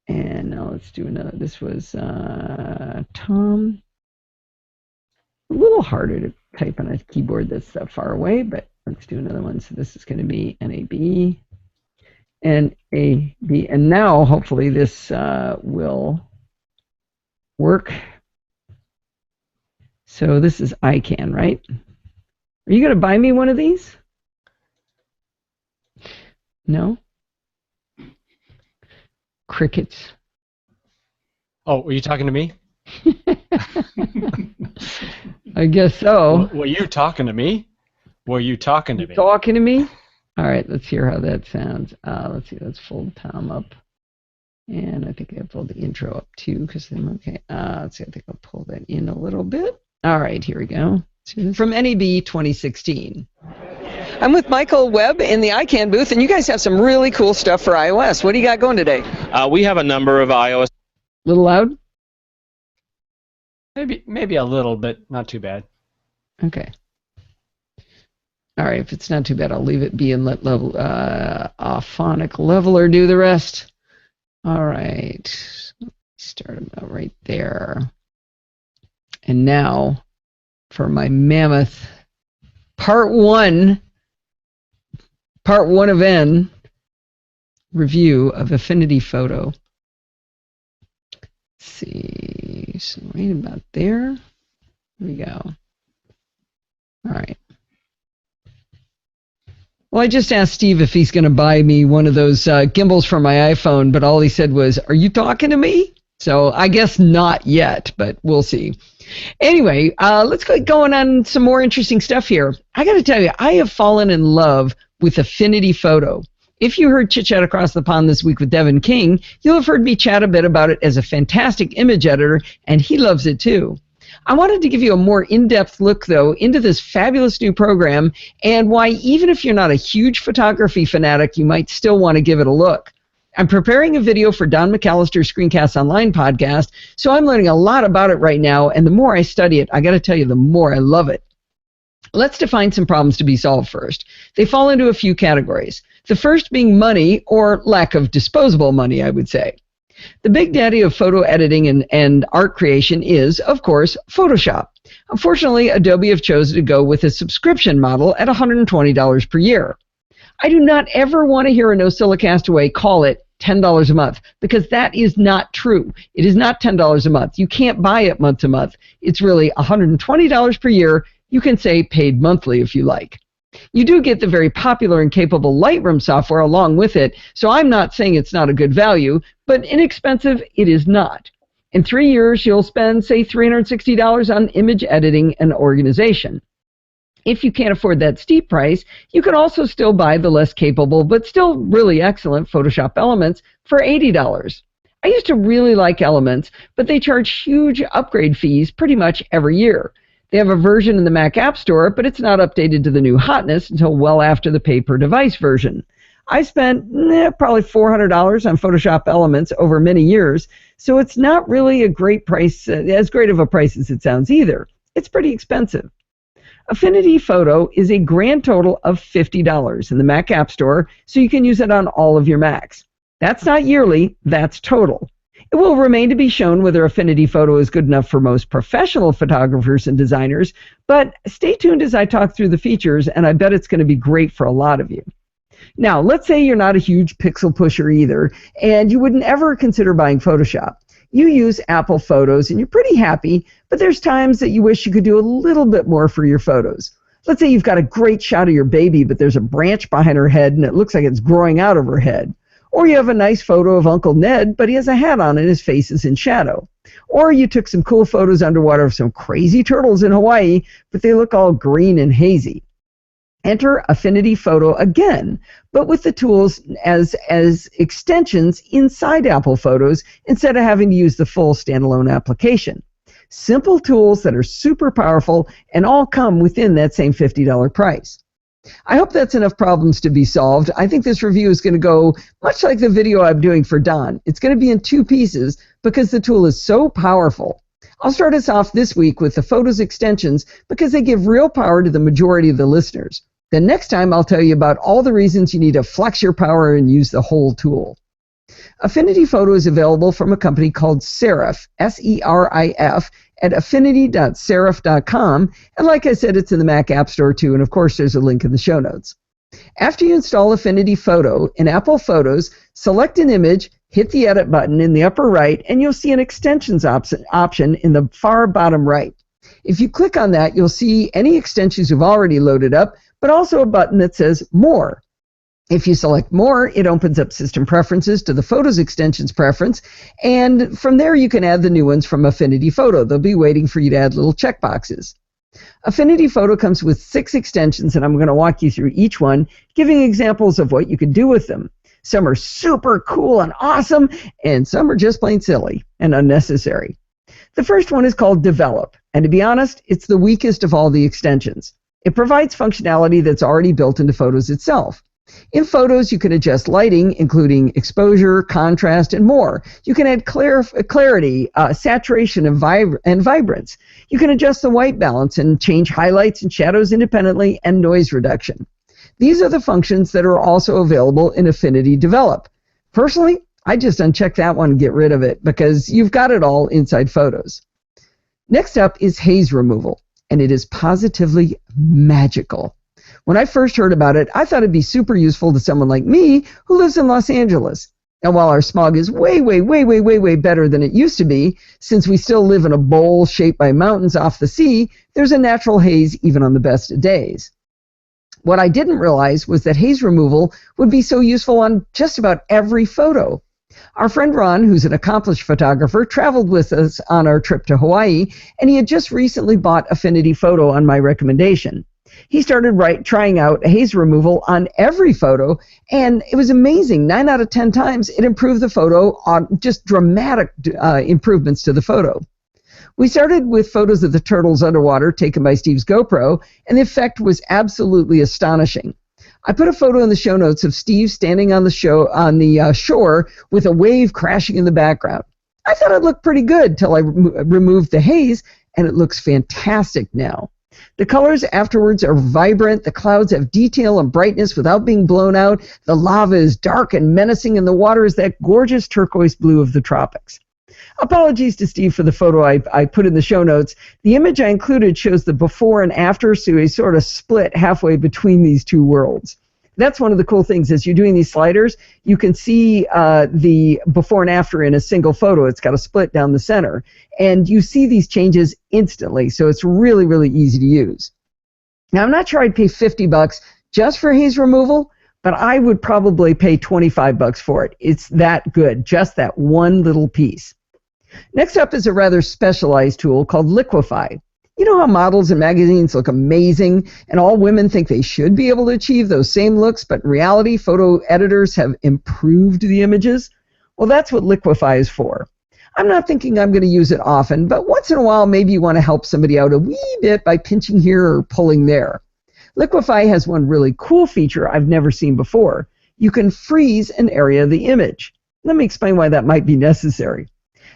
And now let's do another. This was Tom. A little harder to type on a keyboard that's that far away, but let's do another one. So this is going to be NAB. NAB. And now, hopefully, this will work. So this is ICANN, right? Are you going to buy me one of these? No? Crickets. Oh, were you talking to me? I guess so. Were you talking to me? Were you talking to me? Talking to me? All right, let's hear how that sounds. Let's see, let's fold Tom up. And I think I fold the intro up too, because then, okay. Let's see, I think I'll pull that in a little bit. All right, here we go. From NAB 2016. I'm with Michael Webb in the ICANN booth, and you guys have some really cool stuff for iOS. What do you got going today? We have a number of iOS. A little loud? Maybe a little, but not too bad. Okay. All right, if it's not too bad, I'll leave it be and let phonic leveler do the rest. All right. Start about right there. And now for my mammoth part one of N review of Affinity Photo. Let's see, so right about there. Here we go. All right. Well, I just asked Steve if he's going to buy me one of those gimbals for my iPhone, but all he said was, "Are you talking to me?" So I guess not yet, but we'll see. Anyway, let's get going on some more interesting stuff here. I got to tell you, I have fallen in love with Affinity Photo. If you heard Chit Chat Across the Pond this week with Devin King, you'll have heard me chat a bit about it as a fantastic image editor, and he loves it too. I wanted to give you a more in-depth look, though, into this fabulous new program and why, even if you're not a huge photography fanatic, you might still want to give it a look. I'm preparing a video for Don McAllister's Screencast Online podcast, so I'm learning a lot about it right now, and the more I study it, I got to tell you, the more I love it. Let's define some problems to be solved first. They fall into a few categories. The first being money, or lack of disposable money, I would say. The big daddy of photo editing and art creation is, of course, Photoshop. Unfortunately, Adobe have chosen to go with a subscription model at $120 per year. I do not ever want to hear a NosillaCastaway call it $10 a month, because that is not true. It is not $10 a month. You can't buy it month to month. It's really $120 per year. You can say paid monthly if you like. You do get the very popular and capable Lightroom software along with it, so I'm not saying it's not a good value, but inexpensive it is not. In 3 years, you'll spend, say, $360 on image editing and organization. If you can't afford that steep price, you can also still buy the less capable but still really excellent Photoshop Elements for $80. I used to really like Elements, but they charge huge upgrade fees pretty much every year. They have a version in the Mac App Store, but it's not updated to the new hotness until well after the pay-per-device version. I spent probably $400 on Photoshop Elements over many years, so it's not really a great price, as great of a price as it sounds either. It's pretty expensive. Affinity Photo is a grand total of $50 in the Mac App Store, so you can use it on all of your Macs. That's not yearly, that's total. It will remain to be shown whether Affinity Photo is good enough for most professional photographers and designers, but stay tuned as I talk through the features, and I bet it's going to be great for a lot of you. Now, let's say you're not a huge pixel pusher either, and you wouldn't ever consider buying Photoshop. You use Apple Photos, and you're pretty happy, but there's times that you wish you could do a little bit more for your photos. Let's say you've got a great shot of your baby, but there's a branch behind her head, and it looks like it's growing out of her head. Or you have a nice photo of Uncle Ned, but he has a hat on and his face is in shadow. Or you took some cool photos underwater of some crazy turtles in Hawaii, but they look all green and hazy. Enter Affinity Photo again, but with the tools as extensions inside Apple Photos instead of having to use the full standalone application. Simple tools that are super powerful and all come within that same $50 price. I hope that's enough problems to be solved. I think this review is going to go much like the video I'm doing for Don. It's going to be in 2 pieces because the tool is so powerful. I'll start us off this week with the Photos extensions because they give real power to the majority of the listeners. Then next time I'll tell you about all the reasons you need to flex your power and use the whole tool. Affinity Photo is available from a company called Serif, S-E-R-I-F, at affinity.serif.com, and like I said, it's in the Mac App Store too, and of course there's a link in the show notes. After you install Affinity Photo in Apple Photos, select an image, hit the Edit button in the upper right, and you'll see an Extensions option in the far bottom right. If you click on that, you'll see any extensions you've already loaded up, but also a button that says More. If you select More, it opens up System Preferences to the Photos Extensions preference, and from there you can add the new ones from Affinity Photo. They'll be waiting for you to add little checkboxes. Affinity Photo comes with 6 extensions, and I'm going to walk you through each one, giving examples of what you could do with them. Some are super cool and awesome, and some are just plain silly and unnecessary. The first one is called Develop, and to be honest, it's the weakest of all the extensions. It provides functionality that's already built into Photos itself. In Photos, you can adjust lighting, including exposure, contrast, and more. You can add clarity, saturation, and vibrance. You can adjust the white balance and change highlights and shadows independently, and noise reduction. These are the functions that are also available in Affinity Develop. Personally, I just uncheck that one and get rid of it because you've got it all inside Photos. Next up is haze removal, and it is positively magical. When I first heard about it, I thought it'd be super useful to someone like me who lives in Los Angeles. And while our smog is way better than it used to be, since we still live in a bowl shaped by mountains off the sea, there's a natural haze even on the best of days. What I didn't realize was that haze removal would be so useful on just about every photo. Our friend Ron, who's an accomplished photographer, traveled with us on our trip to Hawaii, and he had just recently bought Affinity Photo on my recommendation. He started trying out haze removal on every photo, and it was amazing. 9 out of 10 times, it improved the photo on just dramatic improvements to the photo. We started with photos of the turtles underwater taken by Steve's GoPro, and the effect was absolutely astonishing. I put a photo in the show notes of Steve standing on the shore with a wave crashing in the background. I thought it looked pretty good till I removed the haze, and it looks fantastic now. The colors afterwards are vibrant, the clouds have detail and brightness without being blown out, the lava is dark and menacing, and the water is that gorgeous turquoise blue of the tropics. Apologies to Steve for the photo I put in the show notes. The image I included shows the before and after, so we sort of split halfway between these two worlds. That's one of the cool things as you're doing these sliders, you can see the before and after in a single photo. It's got a split down the center. And you see these changes instantly, so it's really, really easy to use. Now, I'm not sure I'd pay $50 just for haze removal, but I would probably pay $25 for it. It's that good, just that one little piece. Next up is a rather specialized tool called Liquify. You know how models in magazines look amazing and all women think they should be able to achieve those same looks, but in reality, photo editors have improved the images? Well, that's what Liquify is for. I'm not thinking I'm going to use it often, but once in a while, maybe you want to help somebody out a wee bit by pinching here or pulling there. Liquify has one really cool feature I've never seen before. You can freeze an area of the image. Let me explain why that might be necessary.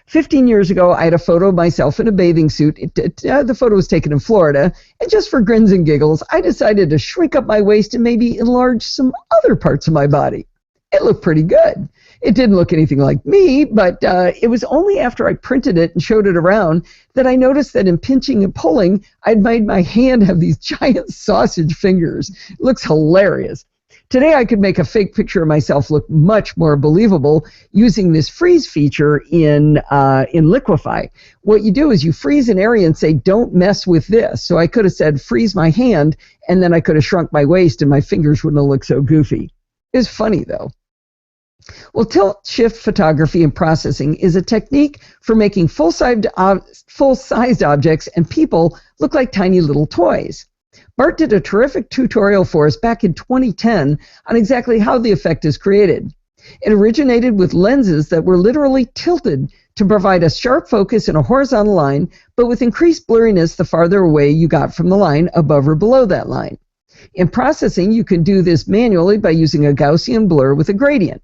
15 years ago, I had a photo of myself in a bathing suit. The photo was taken in Florida, and just for grins and giggles, I decided to shrink up my waist and maybe enlarge some other parts of my body. It looked pretty good. It didn't look anything like me, but it was only after I printed it and showed it around that I noticed that in pinching and pulling, I'd made my hand have these giant sausage fingers. It looks hilarious. Today, I could make a fake picture of myself look much more believable using this freeze feature in Liquify. What you do is you freeze an area and say, don't mess with this. So I could have said, freeze my hand, and then I could have shrunk my waist and my fingers wouldn't have looked so goofy. It's funny, though. Well, tilt-shift photography and processing is a technique for making full-sized objects and people look like tiny little toys. Bart did a terrific tutorial for us back in 2010 on exactly how the effect is created. It originated with lenses that were literally tilted to provide a sharp focus in a horizontal line, but with increased blurriness the farther away you got from the line above or below that line. In processing, you can do this manually by using a Gaussian blur with a gradient.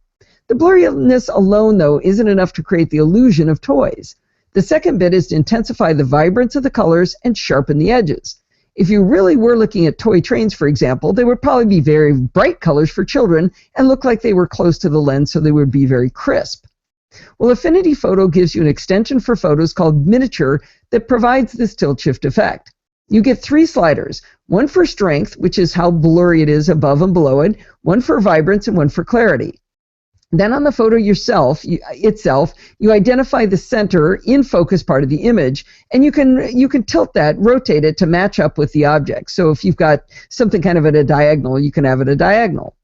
The blurriness alone, though, isn't enough to create the illusion of toys. The second bit is to intensify the vibrance of the colors and sharpen the edges. If you really were looking at toy trains, for example, they would probably be very bright colors for children and look like they were close to the lens, so they would be very crisp. Well, Affinity Photo gives you an extension for photos called Miniature that provides this tilt-shift effect. You get 3 sliders, one for strength, which is how blurry it is above and below it, one for vibrance, and one for clarity. Then on the photo itself, you identify the center in focus part of the image, and you can tilt that, rotate it to match up with the object. So if you've got something kind of at a diagonal, you can have it a diagonal.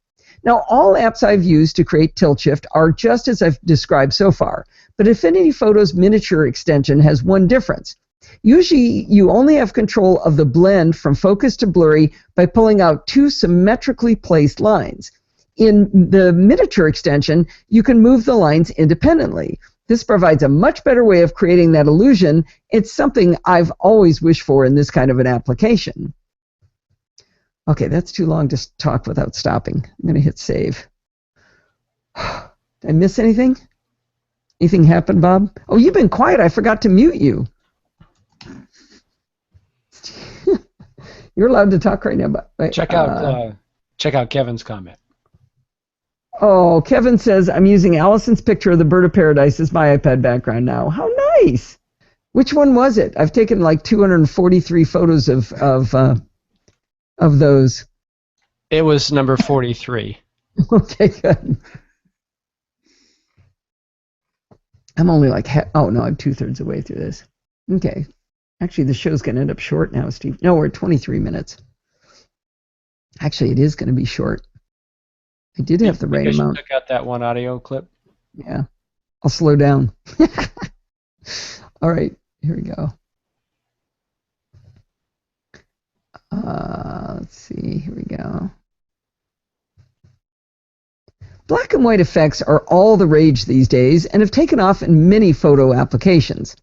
Now, all apps I've used to create tilt shift are just as I've described so far, but Affinity Photo's miniature extension has one difference. Usually, you only have control of the blend from focus to blurry by pulling out 2 symmetrically placed lines. In the miniature extension, you can move the lines independently. This provides a much better way of creating that illusion. It's something I've always wished for in this kind of an application. Okay, that's too long to talk without stopping. I'm going to hit save. Did I miss anything? Anything happen, Bob? Oh, you've been quiet. I forgot to mute you. You're allowed to talk right now. But check out Kevin's comment. Oh, Kevin says, I'm using Allison's picture of the bird of paradise as my iPad background now. How nice. Which one was it? I've taken like 243 photos of those. It was number 43. Okay, good. I'm only like, oh no, I'm 2/3 the way through this. Okay. Actually, the show's going to end up short now, Steve. No, we're at 23 minutes. Actually, it is going to be short. I did have the right amount. Check out that one audio clip. Yeah. I'll slow down. All right. Here we go. Let's see. Here we go. Black and white effects are all the rage these days and have taken off in many photo applications.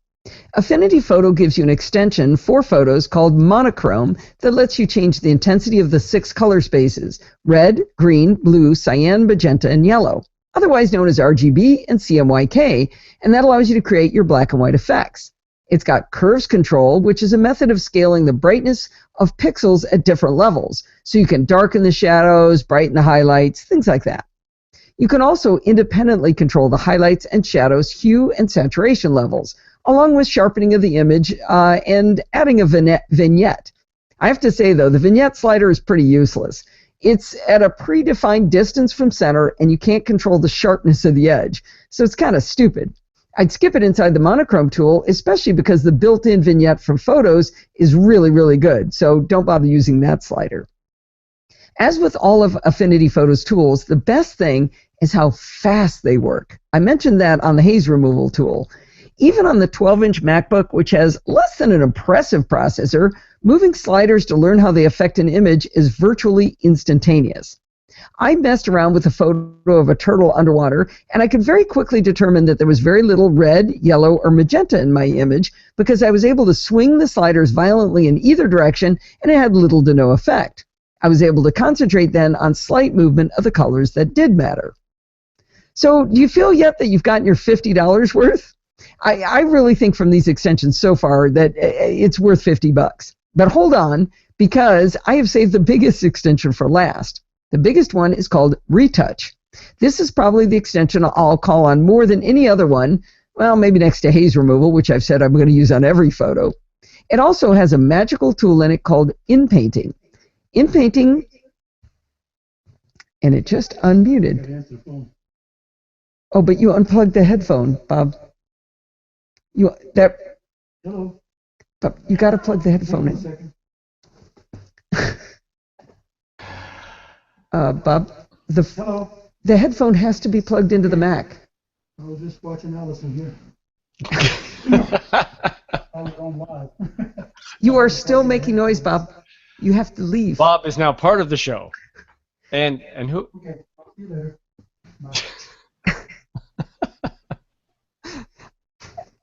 Affinity Photo gives you an extension for photos called Monochrome that lets you change the intensity of the 6 color spaces: red, green, blue, cyan, magenta, and yellow, otherwise known as RGB and CMYK, and that allows you to create your black and white effects. It's got curves control, which is a method of scaling the brightness of pixels at different levels, so you can darken the shadows, brighten the highlights, things like that. You can also independently control the highlights and shadows, hue, and saturation levels, along with sharpening of the image and adding a vignette. I have to say, though, the vignette slider is pretty useless. it's at a predefined distance from center, and you can't control the sharpness of the edge. So it's kind of stupid. I'd skip it inside the monochrome tool, especially because the built-in vignette from photos is really, really good. So don't bother using that slider. As with all of Affinity Photo's tools, the best thing is how fast they work. I mentioned that on the haze removal tool. Even on the 12-inch MacBook, which has less than an impressive processor, moving sliders to learn how they affect an image is virtually instantaneous. I messed around with a photo of a turtle underwater, and I could very quickly determine that there was very little red, yellow, or magenta in my image because I was able to swing the sliders violently in either direction, and it had little to no effect. I was able to concentrate then on slight movement of the colors that did matter. So do you feel yet that you've gotten your $50 worth? I really think from these extensions so far that it's worth $50. But hold on, because I have saved the biggest extension for last. The biggest one is called Retouch. This is probably the extension I'll call on more than any other one, well, maybe next to haze removal, which I've said I'm going to use on every photo. It also has a magical tool in it called inpainting. Inpainting, and it just unmuted. Oh, but you unplugged the headphone, Bob. Hello. Bob, you got to plug the headphone in. Bob, the headphone has to be plugged into the Mac. I was just watching Allison here. I was on live. You are still making noise, Bob. You have to leave. Bob is now part of the show. And who? Okay, I'll see you later. Bye.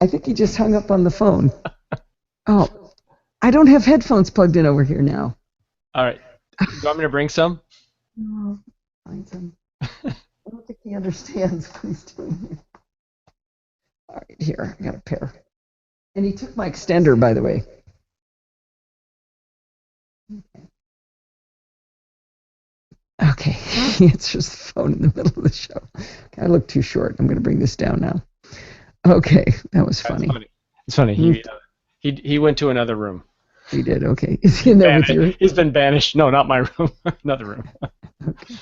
I think he just hung up on the phone. Oh, I don't have headphones plugged in over here now. All right. Do you want me to bring some? No, find some. I don't think he understands what he's doing here. All right, here, I got a pair. And he took my extender, by the way. Okay, he answers the phone in the middle of the show. I look too short. I'm going to bring this down now. Okay, that was funny. It's funny. He went to another room. He did, okay. Is he in there with you? He's been banished. No, not my room. Another room. Okay.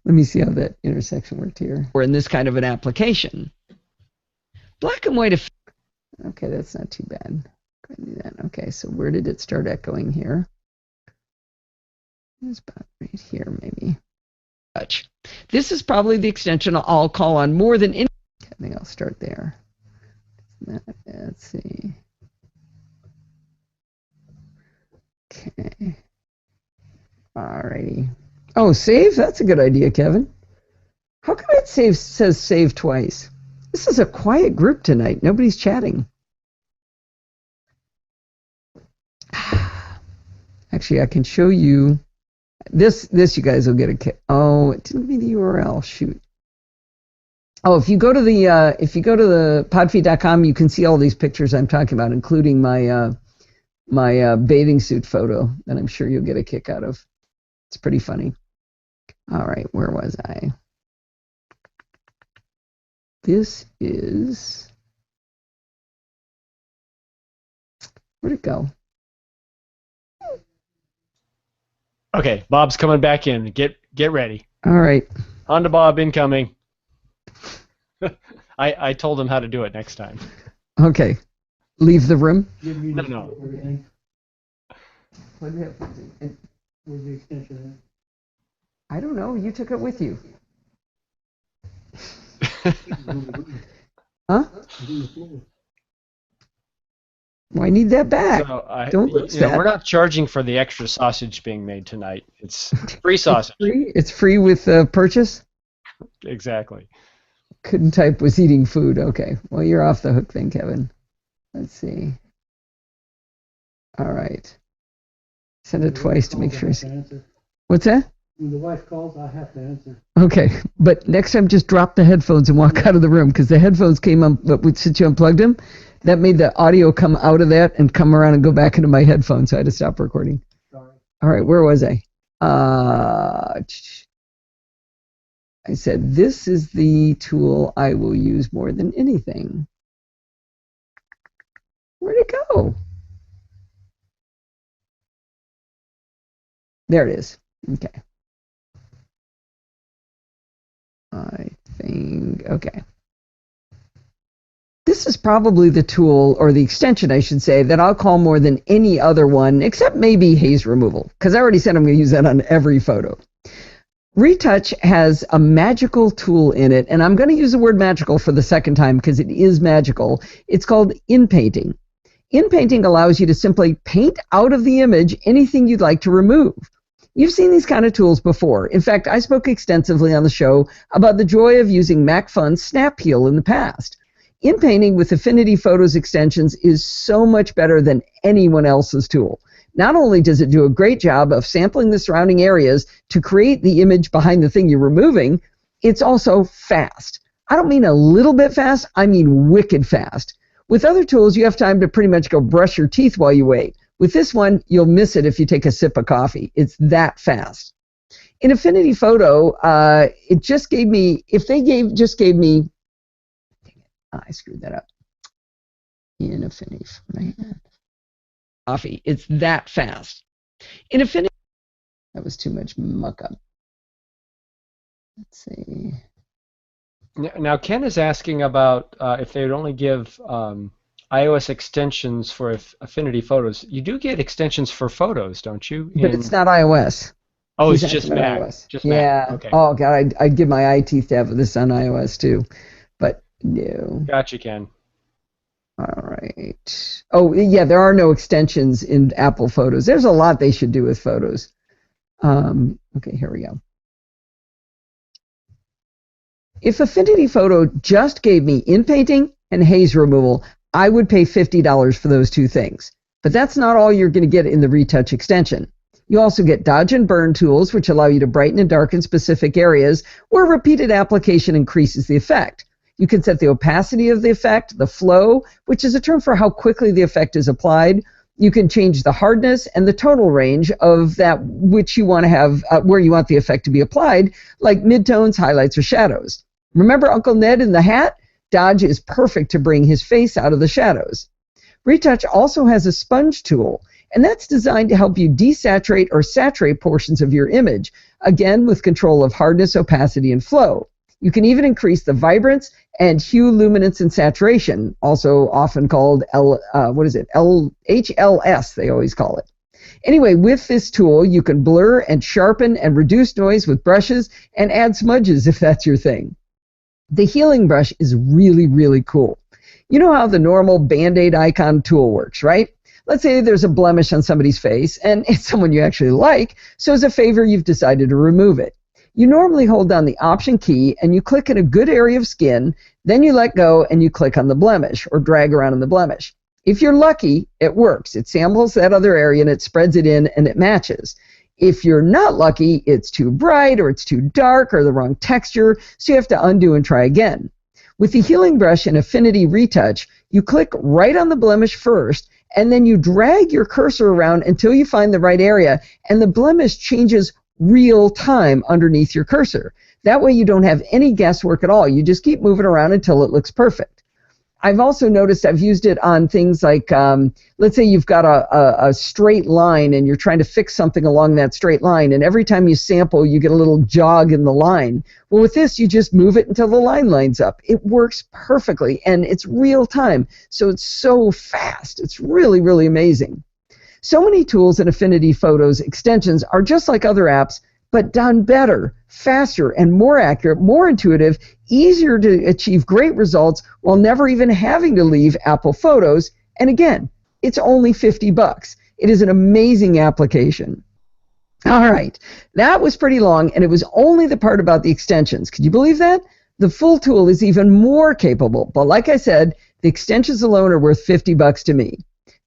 Let me see how that intersection worked here. We're in this kind of an application. Black and white. Okay, that's not too bad. Go ahead and do that. Okay, so where did it start echoing here? It's about right here, maybe. Touch. This is probably the extension I'll call on more than any. I think I'll start there. Let's see. Okay. Alrighty. Oh, save? That's a good idea, Kevin. How come it says save twice? This is a quiet group tonight. Nobody's chatting. Actually, I can show you. This you guys will get a kick. Oh, it didn't give me the URL. Shoot. Oh, if you go to the podfeed.com, you can see all these pictures I'm talking about, including my my bathing suit photo that I'm sure you'll get a kick out of. It's pretty funny. All right, where was I? This is. Where'd it go? Okay, Bob's coming back in. Get ready. All right. On to Bob incoming. I told him how to do it next time. Okay. Leave the room? No. Where's the extension I don't know. You took it with you. Huh? Well, I need that back. So Don't lose that. We're not charging for the extra sausage being made tonight. It's free sausage. It's free with purchase? Exactly. Couldn't type was eating food. Okay. Well, you're off the hook then, Kevin. Let's see. All right. Send it twice to make sure. What's that? When the wife calls, I have to answer. Okay, but next time just drop the headphones and walk out of the room, because the headphones came on, but since you unplugged them, that made the audio come out of that and come around and go back into my headphones, so I had to stop recording. Sorry. All right, where was I? I said, this is the tool I will use more than anything. Where'd it go? There it is. Okay. I think, okay. This is probably the tool, or the extension, I should say, that I'll call more than any other one, except maybe haze removal, because I already said I'm going to use that on every photo. Retouch has a magical tool in it, and I'm going to use the word magical for the second time because it is magical. It's called inpainting. Inpainting allows you to simply paint out of the image anything you'd like to remove. You've seen these kind of tools before. In fact, I spoke extensively on the show about the joy of using MacFun's Snap Peel in the past. Inpainting with Affinity Photos extensions is so much better than anyone else's tool. Not only does it do a great job of sampling the surrounding areas to create the image behind the thing you're removing, it's also fast. I don't mean a little bit fast, I mean wicked fast. With other tools, you have time to pretty much go brush your teeth while you wait. With this one, you'll miss it if you take a sip of coffee. It's that fast. In Affinity Photo, it just gave me, I screwed that up. In Affinity coffee, it's that fast. In Affinity, that was too much muck up. Let's see. Now, Ken is asking about if they would only give iOS extensions for Affinity Photos. You do get extensions for photos, don't you? But it's not iOS. Oh, He's it's just Mac. iOS. Just yeah. Mac. Okay. Oh, God, I'd give my eye teeth to have this on iOS, too. But no. Gotcha, Ken. All right. Oh, yeah, there are no extensions in Apple Photos. There's a lot they should do with photos. Okay, here we go. If Affinity Photo just gave me inpainting and haze removal, I would pay $50 for those two things. But that's not all you're going to get in the Retouch extension. You also get dodge and burn tools, which allow you to brighten and darken specific areas where repeated application increases the effect. You can set the opacity of the effect, the flow, which is a term for how quickly the effect is applied. You can change the hardness and the total range of that which you want to have, where you want the effect to be applied, like midtones, highlights, or shadows. Remember Uncle Ned in the hat? Dodge is perfect to bring his face out of the shadows. Retouch also has a sponge tool, and that's designed to help you desaturate or saturate portions of your image, again with control of hardness, opacity, and flow. You can even increase the vibrance and hue, luminance, and saturation, also often called HLS, they always call it. Anyway, with this tool, you can blur and sharpen and reduce noise with brushes and add smudges if that's your thing. The healing brush is really, really cool. You know how the normal Band-Aid icon tool works, right? Let's say there's a blemish on somebody's face, and it's someone you actually like, so as a favor, you've decided to remove it. You normally hold down the Option key, and you click in a good area of skin, then you let go, and you click on the blemish, or drag around on the blemish. If you're lucky, it works. It samples that other area, and it spreads it in, and it matches. If you're not lucky, it's too bright, or it's too dark, or the wrong texture, so you have to undo and try again. With the healing brush and Affinity Retouch, you click right on the blemish first, and then you drag your cursor around until you find the right area, and the blemish changes real time underneath your cursor. That way you don't have any guesswork at all. You just keep moving around until it looks perfect. I've also noticed I've used it on things like, let's say you've got a straight line and you're trying to fix something along that straight line, and every time you sample, you get a little jog in the line. Well, with this, you just move it until the line lines up. It works perfectly, and it's real time, so it's so fast. It's really, really amazing. So many tools in Affinity Photos extensions are just like other apps, but done better, faster, and more accurate, more intuitive, easier to achieve great results while never even having to leave Apple Photos. And again, it's only $50. It is an amazing application. All right, that was pretty long, and it was only the part about the extensions. Could you believe that? The full tool is even more capable, but like I said, the extensions alone are worth $50 to me.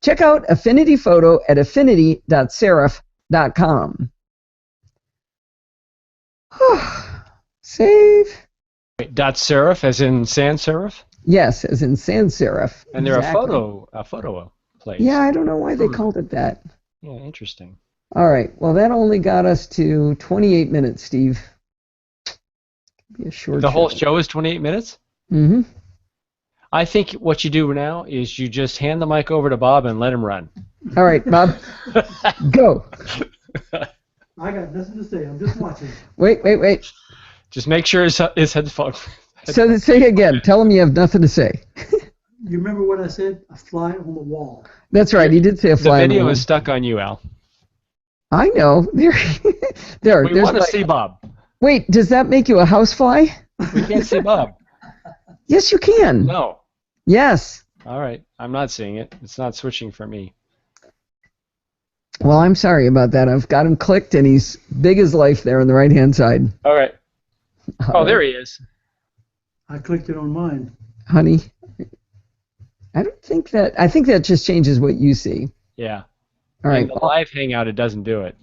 Check out Affinity Photo at affinity.serif.com. Save. Wait, .serif as in sans serif? Yes, as in sans serif. And they're exactly. a photo place. Yeah, I don't know why they called it that. Yeah, interesting. All right, well, that only got us to 28 minutes, Steve. Be a short The whole show is 28 minutes? Mm-hmm. I think what you do now is you just hand the mic over to Bob and let him run. All right, Bob, go. I got nothing to say. I'm just watching. Wait. Just make sure his headphones. So say again. Tell him you have nothing to say. You remember what I said? A fly on the wall. That's right. He did say a fly. The video is stuck on you, Al. I know. We want to see Bob. Wait, does that make you a housefly? We can't see Bob. Yes, you can. No. Yes. All right. I'm not seeing it. It's not switching for me. Well, I'm sorry about that. I've got him clicked, and he's big as life there on the right-hand side. All right. Oh, there he is. I clicked it on mine. Honey, I think that just changes what you see. Yeah. All right. In the live hangout, it doesn't do it.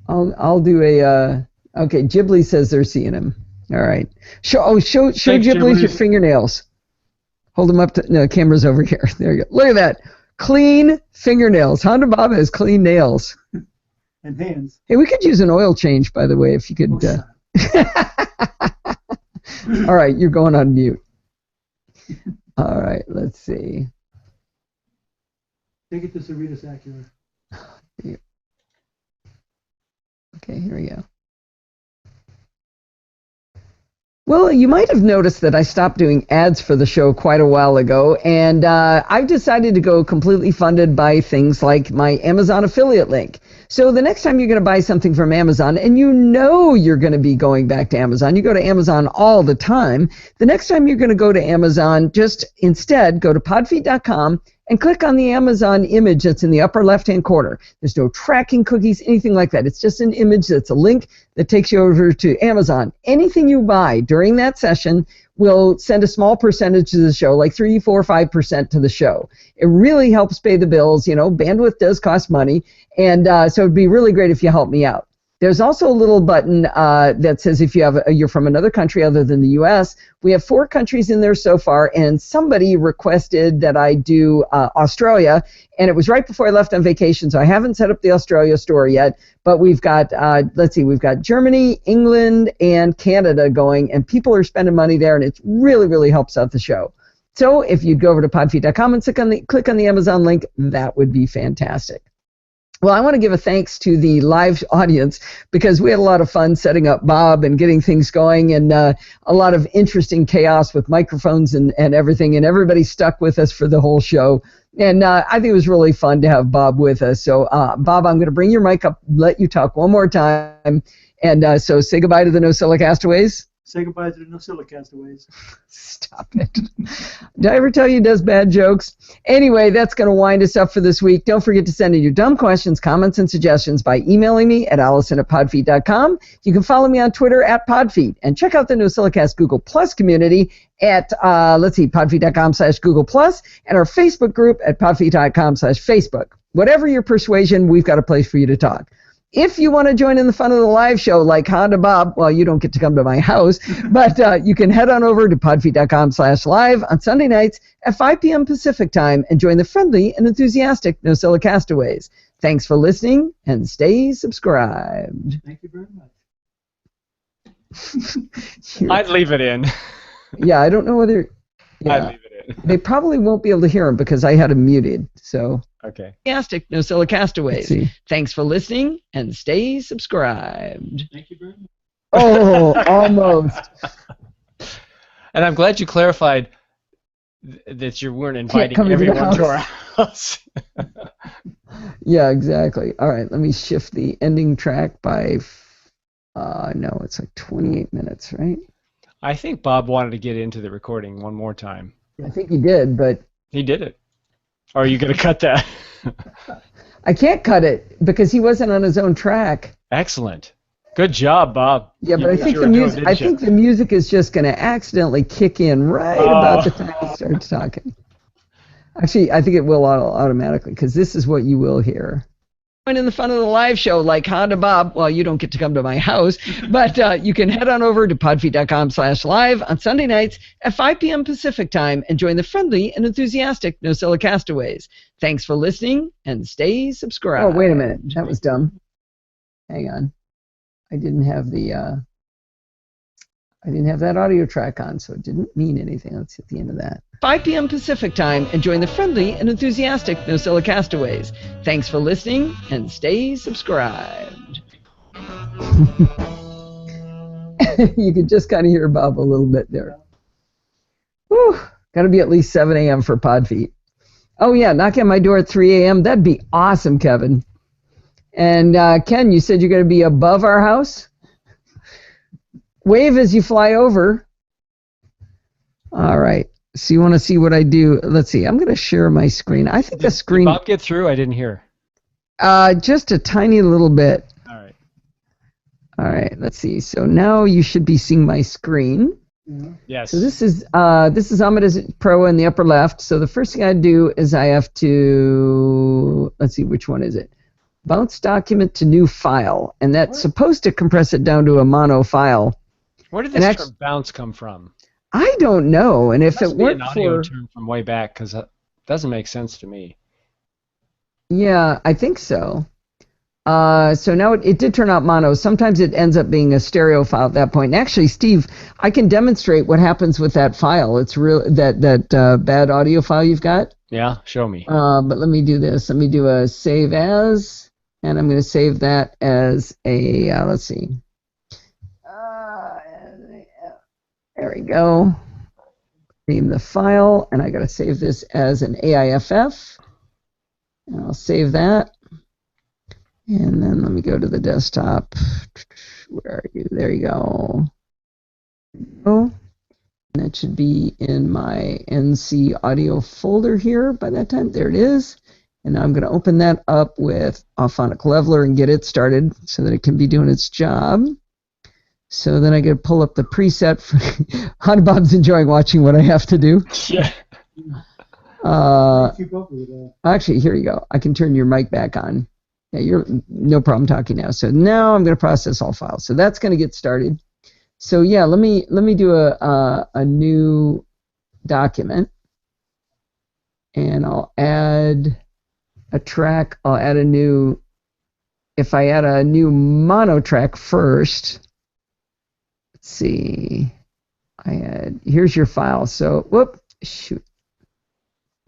I'll do a. Okay, Ghibli says they're seeing him. All right. Show Ghibli your fingernails. Hold them up to no camera's over here. There you go. Look at that. Clean fingernails. Honda Bob has clean nails. And hands. Hey, we could use an oil change, by the way, if you could. All right, you're going on mute. All right, let's see. Take it to Sarita Acura. Okay, here we go. Well, you might have noticed that I stopped doing ads for the show quite a while ago, and I've decided to go completely funded by things like my Amazon affiliate link. So the next time you're going to buy something from Amazon, and you know you're going to be going back to Amazon, you go to Amazon all the time, the next time you're going to go to Amazon, just instead go to podfeet.com and click on the Amazon image that's in the upper left-hand corner. There's no tracking cookies, anything like that. It's just an image that's a link that takes you over to Amazon. Anything you buy during that session will send a small percentage to the show, like 3, 4, 5% to the show. It really helps pay the bills. You know, bandwidth does cost money, and so it'd be really great if you help me out. There's also a little button that says if you're from another country other than the U.S. We have 4 countries in there so far, and somebody requested that I do Australia, and it was right before I left on vacation, so I haven't set up the Australia store yet. But we've got, we've got Germany, England, and Canada going, and people are spending money there, and it really, really helps out the show. So if you'd go over to podfeet.com and click on the Amazon link, that would be fantastic. Well, I want to give a thanks to the live audience because we had a lot of fun setting up Bob and getting things going, and a lot of interesting chaos with microphones and everything, and everybody stuck with us for the whole show. And I think it was really fun to have Bob with us. So, Bob, I'm going to bring your mic up, let you talk one more time. And so say goodbye to the NosillaCastaways. Say goodbye to the NosillaCastaways. Stop it. Did I ever tell you he does bad jokes? Anyway, that's going to wind us up for this week. Don't forget to send in your dumb questions, comments, and suggestions by emailing me at allison@podfeet.com. You can follow me on Twitter at Podfeet. And check out the NosillaCast Google Plus community at, podfeet.com/Google Plus, and our Facebook group at podfeet.com/Facebook. Whatever your persuasion, we've got a place for you to talk. If you want to join in the fun of the live show like Honda Bob, well, you don't get to come to my house, but you can head on over to podfeet.com/live on Sunday nights at 5 p.m. Pacific time and join the friendly and enthusiastic NosillaCastaways. Thanks for listening and stay subscribed. Thank you very much. I'd leave it in. Yeah, I don't know whether... Yeah. I'd leave it in. They probably won't be able to hear him because I had him muted, so... Okay. Fantastic, NosillaCastaways. Thanks for listening and stay subscribed. Thank you very much. Oh, almost. And I'm glad you clarified that you weren't inviting everyone to our house. Yeah, exactly. All right, let me shift the ending track by, no, it's like 28 minutes, right? I think Bob wanted to get into the recording one more time. I think he did, but... He did it. Or are you going to cut that? I can't cut it because he wasn't on his own track. Excellent. Good job, Bob. Yeah, but I think the music is just going to accidentally kick in right about the time he starts talking. Actually, I think it will automatically because this is what you will hear. In the fun of the live show like Honda Bob, well, you don't get to come to my house, but you can head on over to podfeet.com/live on Sunday nights at 5 p.m. Pacific time and join the friendly and enthusiastic NosillaCastaways. Thanks for listening and stay subscribed. Oh, wait a minute. That was dumb. Hang on. I didn't have that audio track on, so it didn't mean anything. Let's hit the end of that. 5 p.m. Pacific time and join the friendly and enthusiastic NosillaCastaways. Thanks for listening and stay subscribed. You could just kind of hear Bob a little bit there. Whew. Got to be at least 7 a.m. for pod feet. Oh, yeah, knock on my door at 3 a.m. That'd be awesome, Kevin. And Ken, you said you're going to be above our house? Wave as you fly over. All right. So you want to see what I do? Let's see. I'm going to share my screen. I think the screen... Did Bob get through? I didn't hear. Just a tiny little bit. All right. All right. Let's see. So now you should be seeing my screen. Yes. So this is Amadeus Pro in the upper left. So the first thing I do is I have to, let's see, which one is it? Bounce document to new file, and that's supposed to compress it down to a mono file. Where did this term bounce come from? I don't know, and if it weren't an audio term from way back, because that doesn't make sense to me. Yeah, I think so. So now it did turn out mono. Sometimes it ends up being a stereo file at that point. And actually, Steve, I can demonstrate what happens with that file. It's real that bad audio file you've got. Yeah, show me. But let me do this. Let me do a save as, and I'm going to save that as a, let's see. There we go. Name the file, and I got to save this as an AIFF. And I'll save that. And then let me go to the desktop. Where are you? There you go. Oh, and that should be in my NC audio folder here by that time. There it is. And now I'm going to open that up with Auphonic Leveler and get it started so that it can be doing its job. So then I get to pull up the preset for Hon Bob's enjoying watching what I have to do. Yeah. Actually, here you go. I can turn your mic back on. Yeah, you're no problem talking now. So now I'm going to process all files. So that's going to get started. So yeah, let me do a new document, and I'll add a track. I'll add a new. If I add a new mono track first, let's see. Here's your file. So whoop, shoot.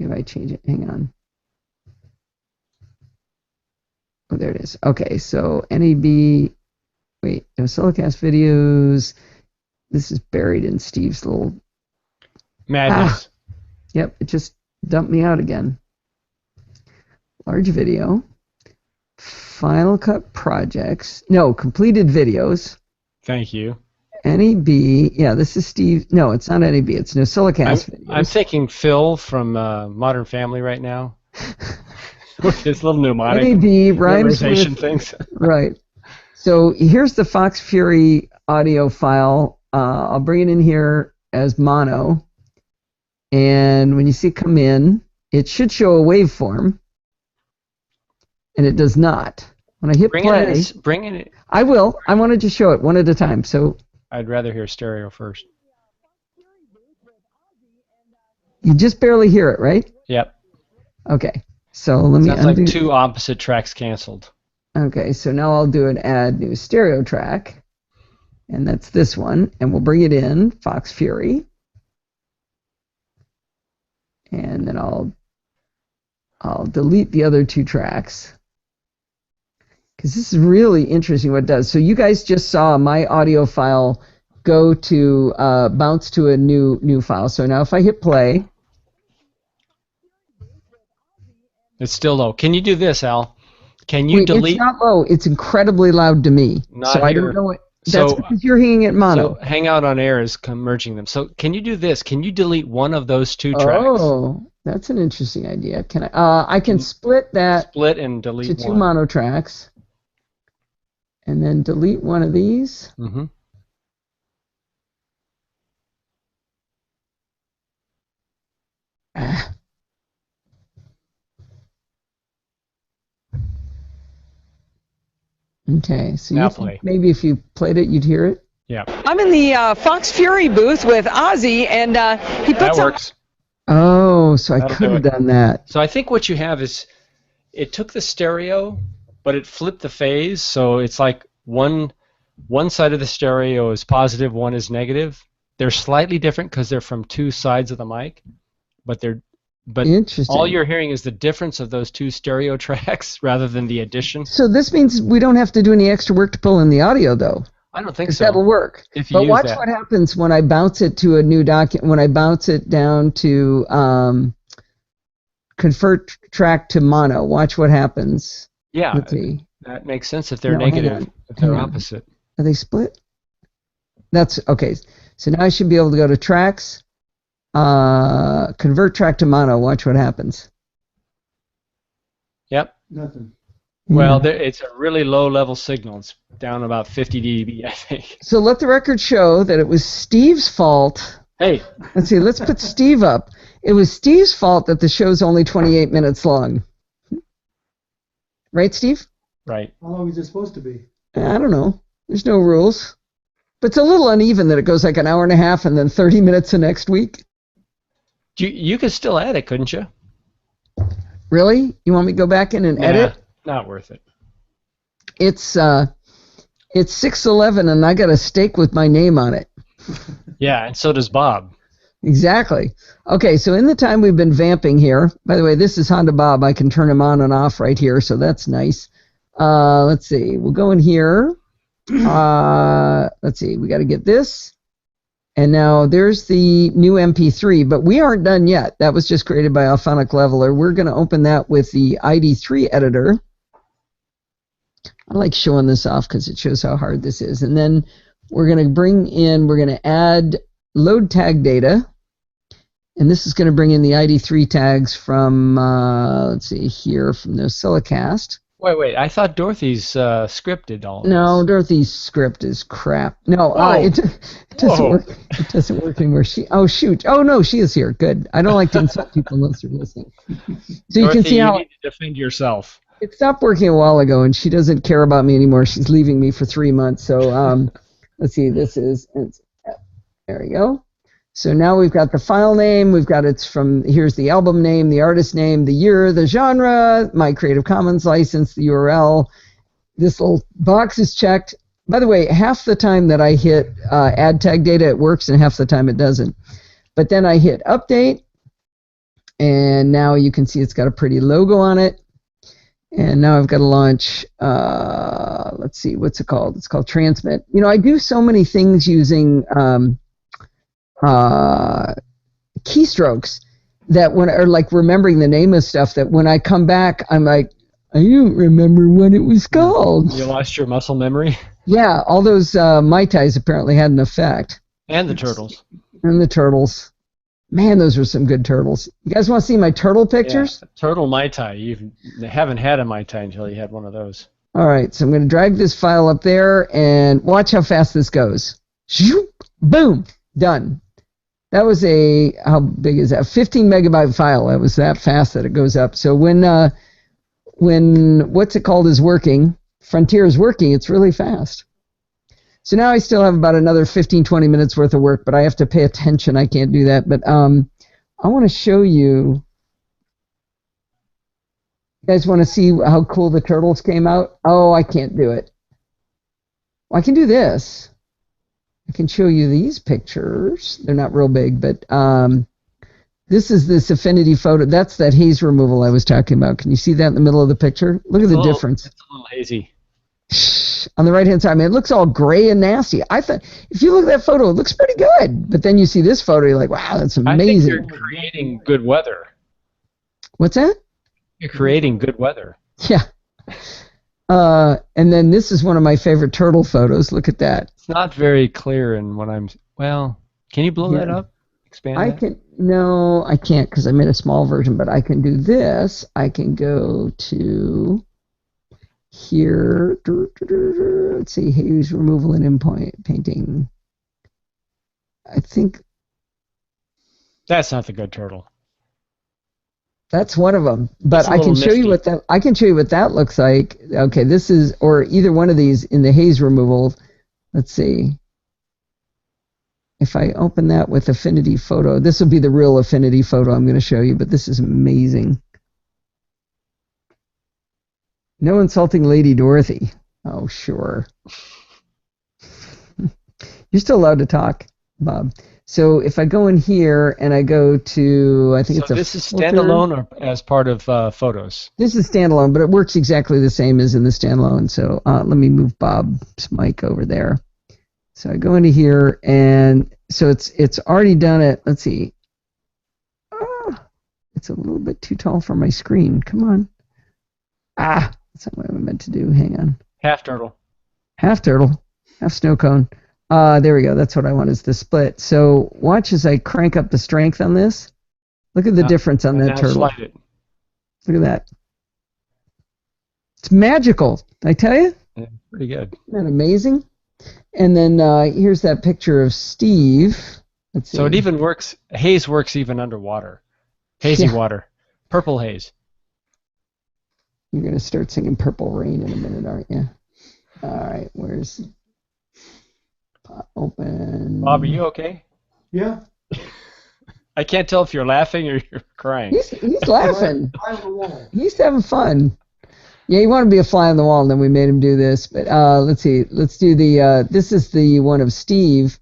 If I change it, hang on. Oh, there it is. Okay, so NAB, wait, NosillaCast videos. This is buried in Steve's little... Madness. Yep, it just dumped me out again. Large video. Final Cut projects. No, completed videos. Thank you. NAB, yeah, this is Steve. No, it's not NAB, it's NosillaCast videos. I'm thinking Phil from Modern Family right now. With his little mnemonic memorization things. Right. So here's the Fox Fury audio file. I'll bring it in here as mono. And when you see it come in, it should show a waveform. And it does not. When I hit play, bring it. I will. I wanted to show it one at a time. So I'd rather hear stereo first. You just barely hear it, right? Yep. Okay. So let me undo. Sounds like two opposite tracks canceled. Okay, so now I'll do an add new stereo track, and that's this one, and we'll bring it in, Fox Fury, and then I'll delete the other two tracks, because this is really interesting what it does. So you guys just saw my audio file go to bounce to a new file. So now if I hit play. It's still low. Can you do this, Al? Can you delete? It's not low. It's incredibly loud to me. Not so here. I don't know what. That's because you're hanging it mono. So Hangout on Air is merging them. So can you do this? Can you delete one of those two tracks? Oh, that's an interesting idea. Can I? I can split that. Split and delete to two mono tracks, and then delete one of these. Mm-hmm. Okay, so you think maybe if you played it, you'd hear it? Yeah. I'm in the Fox Fury booth with Ozzy, and he puts that works. Oh, so I could have done that. So I think what you have is, it took the stereo, but it flipped the phase, so it's like one side of the stereo is positive, one is negative. They're slightly different because they're from two sides of the mic, but all you're hearing is the difference of those two stereo tracks rather than the addition. So this means we don't have to do any extra work to pull in the audio, though. I don't think If so. that'll work. If you But use watch that. what happens when I bounce it to a new document. When I bounce it down to convert track to mono. Watch what happens. Yeah, Let's see. that makes sense if they're No, hang negative, on. if they're Hang on. opposite. Are they split? That's okay. So now I should be able to go to tracks, convert track to mono. Watch what happens. Yep. Nothing. Well, Yeah. it's a really low-level signal. It's down about 50 dB, I think. So let the record show that it was Steve's fault. Hey, Let's see. Let's put Steve up. It was Steve's fault that the show's only 28 minutes long. Right, Steve? right. How long is it supposed to be? I don't know. There's no rules. But it's a little uneven that it goes like an hour and a half and then 30 minutes the next week. You could still add it, couldn't you? Really? You want me to go back in and edit? Not worth it. It's 6:11 and I got a steak with my name on it. Yeah, and so does Bob. Exactly. Okay, so in the time we've been vamping here, by the way, this is Honda Bob. I can turn him on and off right here, so that's nice. Let's see. We'll go in here. Let's see. We got to get this. And now there's the new MP3, but we aren't done yet. That was just created by Alphonic Leveler. We're going to open that with the ID3 editor. I like showing this off because it shows how hard this is. And then we're going to add load tag data. And this is going to bring in the ID3 tags from, let's see here, from NosillaCast. Wait. I thought Dorothy's script did all of No, this. Dorothy's script is crap. No, Whoa. it doesn't Whoa. work. It doesn't work anymore. Oh, shoot. Oh, no, she is here. Good. I don't like to insult people unless they're listening. So you Dorothy, can see how you need to defend yourself. it stopped working a while ago, and she doesn't care about me anymore. She's leaving me for 3 months. So let's see. There we go. So now we've got the file name. Here's the album name, the artist name, the year, the genre, my Creative Commons license, the URL. This little box is checked. By the way, half the time that I hit add tag data, it works, and half the time it doesn't. But then I hit update, and now you can see it's got a pretty logo on it. And now I've got to launch, let's see, what's it called? It's called Transmit. You know, I do so many things using keystrokes that like remembering the name of stuff, that when I come back, I'm like, I don't remember what it was called. You lost your muscle memory? Yeah, all those Mai Tais apparently had an effect. And the turtles. And the turtles. Man, those were some good turtles. You guys want to see my turtle pictures? Yeah. Turtle Mai Tai. You haven't had a Mai Tai until you had one of those. All right, so I'm going to drag this file up there and watch how fast this goes. Shoop, boom, done. That was how big is that? 15 megabyte file. That was that fast that it goes up. So when what's it called is working, Frontier is working, it's really fast. So now I still have about another 15, 20 minutes worth of work, but I have to pay attention. I can't do that. But I want to show you. You guys want to see how cool the turtles came out? Oh, I can't do it. Well, I can do this. I can show you these pictures. They're not real big, but this is this affinity photo. That's that haze removal I was talking about. Can you see that in the middle of the picture? Look at the difference. It's a little hazy. On the right-hand side, I mean, it looks all gray and nasty. I thought, if you look at that photo, it looks pretty good. But then you see this photo, you're like, wow, that's amazing. I think you're creating good weather. What's that? You're creating good weather. Yeah. And then this is one of my favorite turtle photos. Look at that. It's not very clear in what I'm... Well, can you blow that up? Expand that? No, I can't because I made a small version, but I can do this. I can go to here. Let's see, haze removal and endpoint painting. I think That's not the good turtle. that's one of them. But It's a I can little show you misty. I can show you what that looks like. Okay, this is, or either one of these in the haze removal. Let's see. If I open that with Affinity Photo, this will be the real Affinity Photo I'm going to show you, but this is amazing. No insulting Lady Dorothy. Oh, sure. You're still allowed to talk, Bob. So if I go in here and I go to, I think So it's a this is filter. standalone or as part of photos? This is standalone, but it works exactly the same as in the standalone. So let me move Bob's mic over there. So I go into here, and so it's already done it. Let's see. Oh, it's a little bit too tall for my screen. Come on. That's not what I meant to do. Hang on. Half turtle. Half turtle. Half snow cone. There we go. That's what I want is the split. So watch as I crank up the strength on this. Look at the difference on that now turtle. slide it. Look at that. It's magical. I tell you. Yeah, pretty good. Isn't that amazing? And then here's that picture of Steve. Let's see. So it even works. Haze works even underwater. Hazy water. Purple haze. You're going to start singing Purple Rain in a minute, aren't you? All right. Where's open? Bob, are you okay? Yeah. I can't tell if you're laughing or you're crying. He's laughing. Fly on the wall. He's having fun. Yeah, you want to be a fly on the wall, and then we made him do this. But let's see. Let's do the. This is the one of Steve,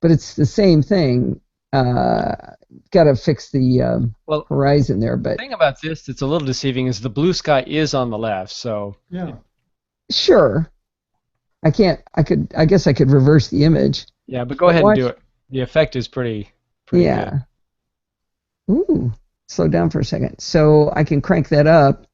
but it's the same thing. Got to fix the horizon there. But the thing about this that's a little deceiving is the blue sky is on the left. So Yeah. sure, I can't. I guess I could reverse the image. yeah, but go ahead and do it. The effect is pretty Yeah. Ooh, slow down for a second. So I can crank that up.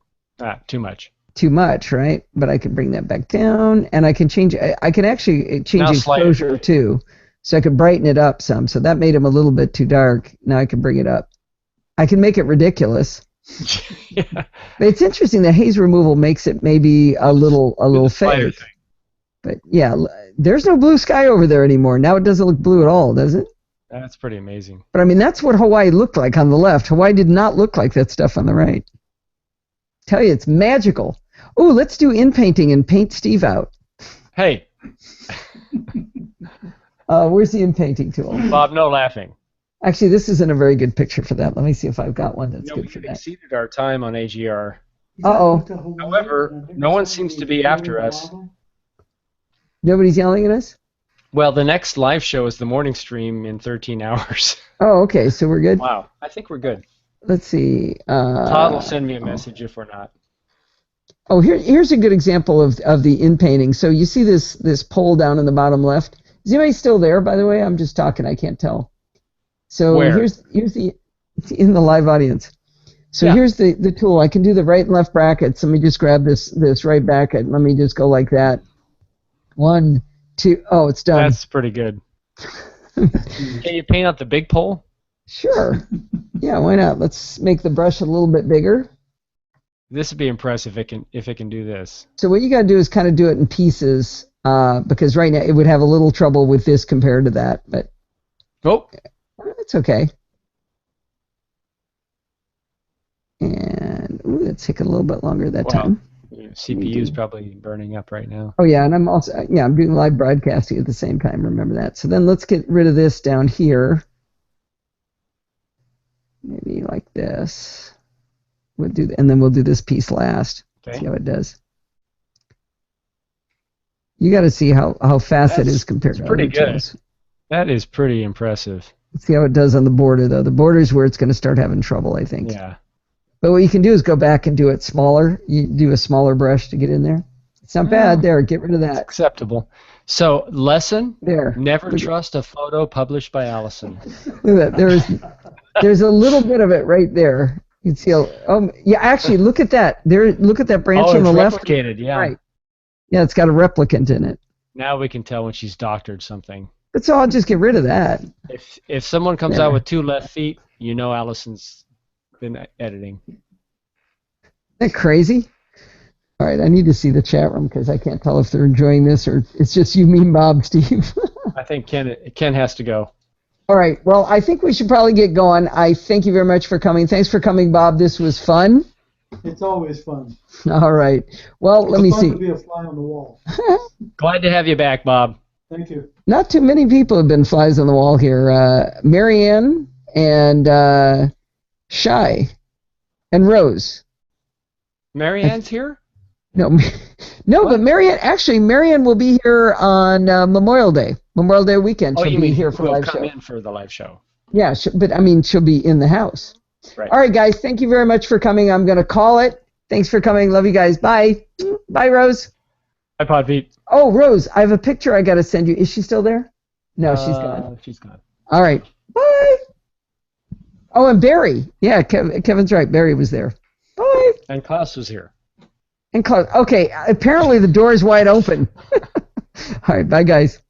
Too much. Too much, right? But I can bring that back down, and I can change. I can actually change Now slide it. exposure too, so I can brighten it up some. So that made him a little bit too dark. Now I can bring it up. I can make it ridiculous. Yeah. But it's interesting that haze removal makes it maybe a little Spider fake. thing. But yeah, there's no blue sky over there anymore. Now it doesn't look blue at all, does it? That's pretty amazing. But I mean, that's what Hawaii looked like on the left. Hawaii did not look like that stuff on the right. Tell you, it's magical. Oh, let's do in painting and paint Steve out. Hey, Where's the in painting tool? Bob, no laughing. Actually, this isn't a very good picture for that. Let me see if I've got one that's We good for that. exceeded our time on AGR. Uh-oh. However, no one seems to be after us. Nobody's yelling at us? Well, the next live show is the morning stream in 13 hours. Oh, okay, so we're good. Wow, I think we're good. Let's see. Todd will send me a message if we're not. Oh, here's a good example of the in painting. So you see this pole down in the bottom left. Is anybody still there? By the way, I'm just talking. I can't tell. So Where? here's the it's in the live audience. So Yeah. here's the tool. I can do the right and left brackets. Let me just grab this right bracket. Let me just go like that. 1, 2. Oh, it's done. That's pretty good. Can you paint out the big pole? Sure. Yeah, why not? Let's make the brush a little bit bigger. This would be impressive if it can do this. So what you got to do is kind of do it in pieces, because right now it would have a little trouble with this compared to that, but Oh, it's okay. And ooh, that's taking a little bit longer that wow. time. CPU is probably burning up right now. Oh yeah, and I'm doing live broadcasting at the same time. Remember that. So then let's get rid of this down here. Maybe like this. And then we'll do this piece last. Okay. See how it does. You got to see how fast it is compared to pretty other good. tools. That is pretty impressive. Let's see how it does on the border, though. The border is where it's going to start having trouble, I think. Yeah. But what you can do is go back and do it smaller. You do a smaller brush to get in there. It's not bad. There, get rid of that. Acceptable. So, lesson, There. never Look trust a photo published by Allison. at that. There's a little bit of it right there. You can see. Yeah, actually, look at that. Look at that branch on the left. Replicated, yeah. Right. Yeah, it's got a replicant in it. Now we can tell when she's doctored something. But so I'll just get rid of that. If someone comes There. out with 2 left feet, you know Allison's been editing. Isn't that crazy? All right, I need to see the chat room because I can't tell if they're enjoying this or it's just you, me, Bob, Steve. I think Ken has to go. All right, well, I think we should probably get going. I thank you very much for coming. Thanks for coming, Bob. This was fun. It's always fun. All right. Well, let me It's fun see. to be a fly on the wall. Glad to have you back, Bob. Thank you. Not too many people have been flies on the wall here. Marianne and Shy and Rose. Marianne's here? No, but Marianne will be here on Memorial Day weekend. Oh, She'll you be mean here for will live come show. in for the live show. Yeah, but I mean, she'll be in the house. Right. All right, guys. Thank you very much for coming. I'm going to call it. Thanks for coming. Love you guys. Bye. Bye, Rose. Hi, Podbeat. Oh, Rose, I have a picture I got to send you. Is she still there? No, she's gone. She's gone. All right. Bye. Oh, and Barry. Yeah, Kevin's right. Barry was there. Bye. And Klaus was here. And Klaus. Okay, apparently the door is wide open. All right, bye, guys.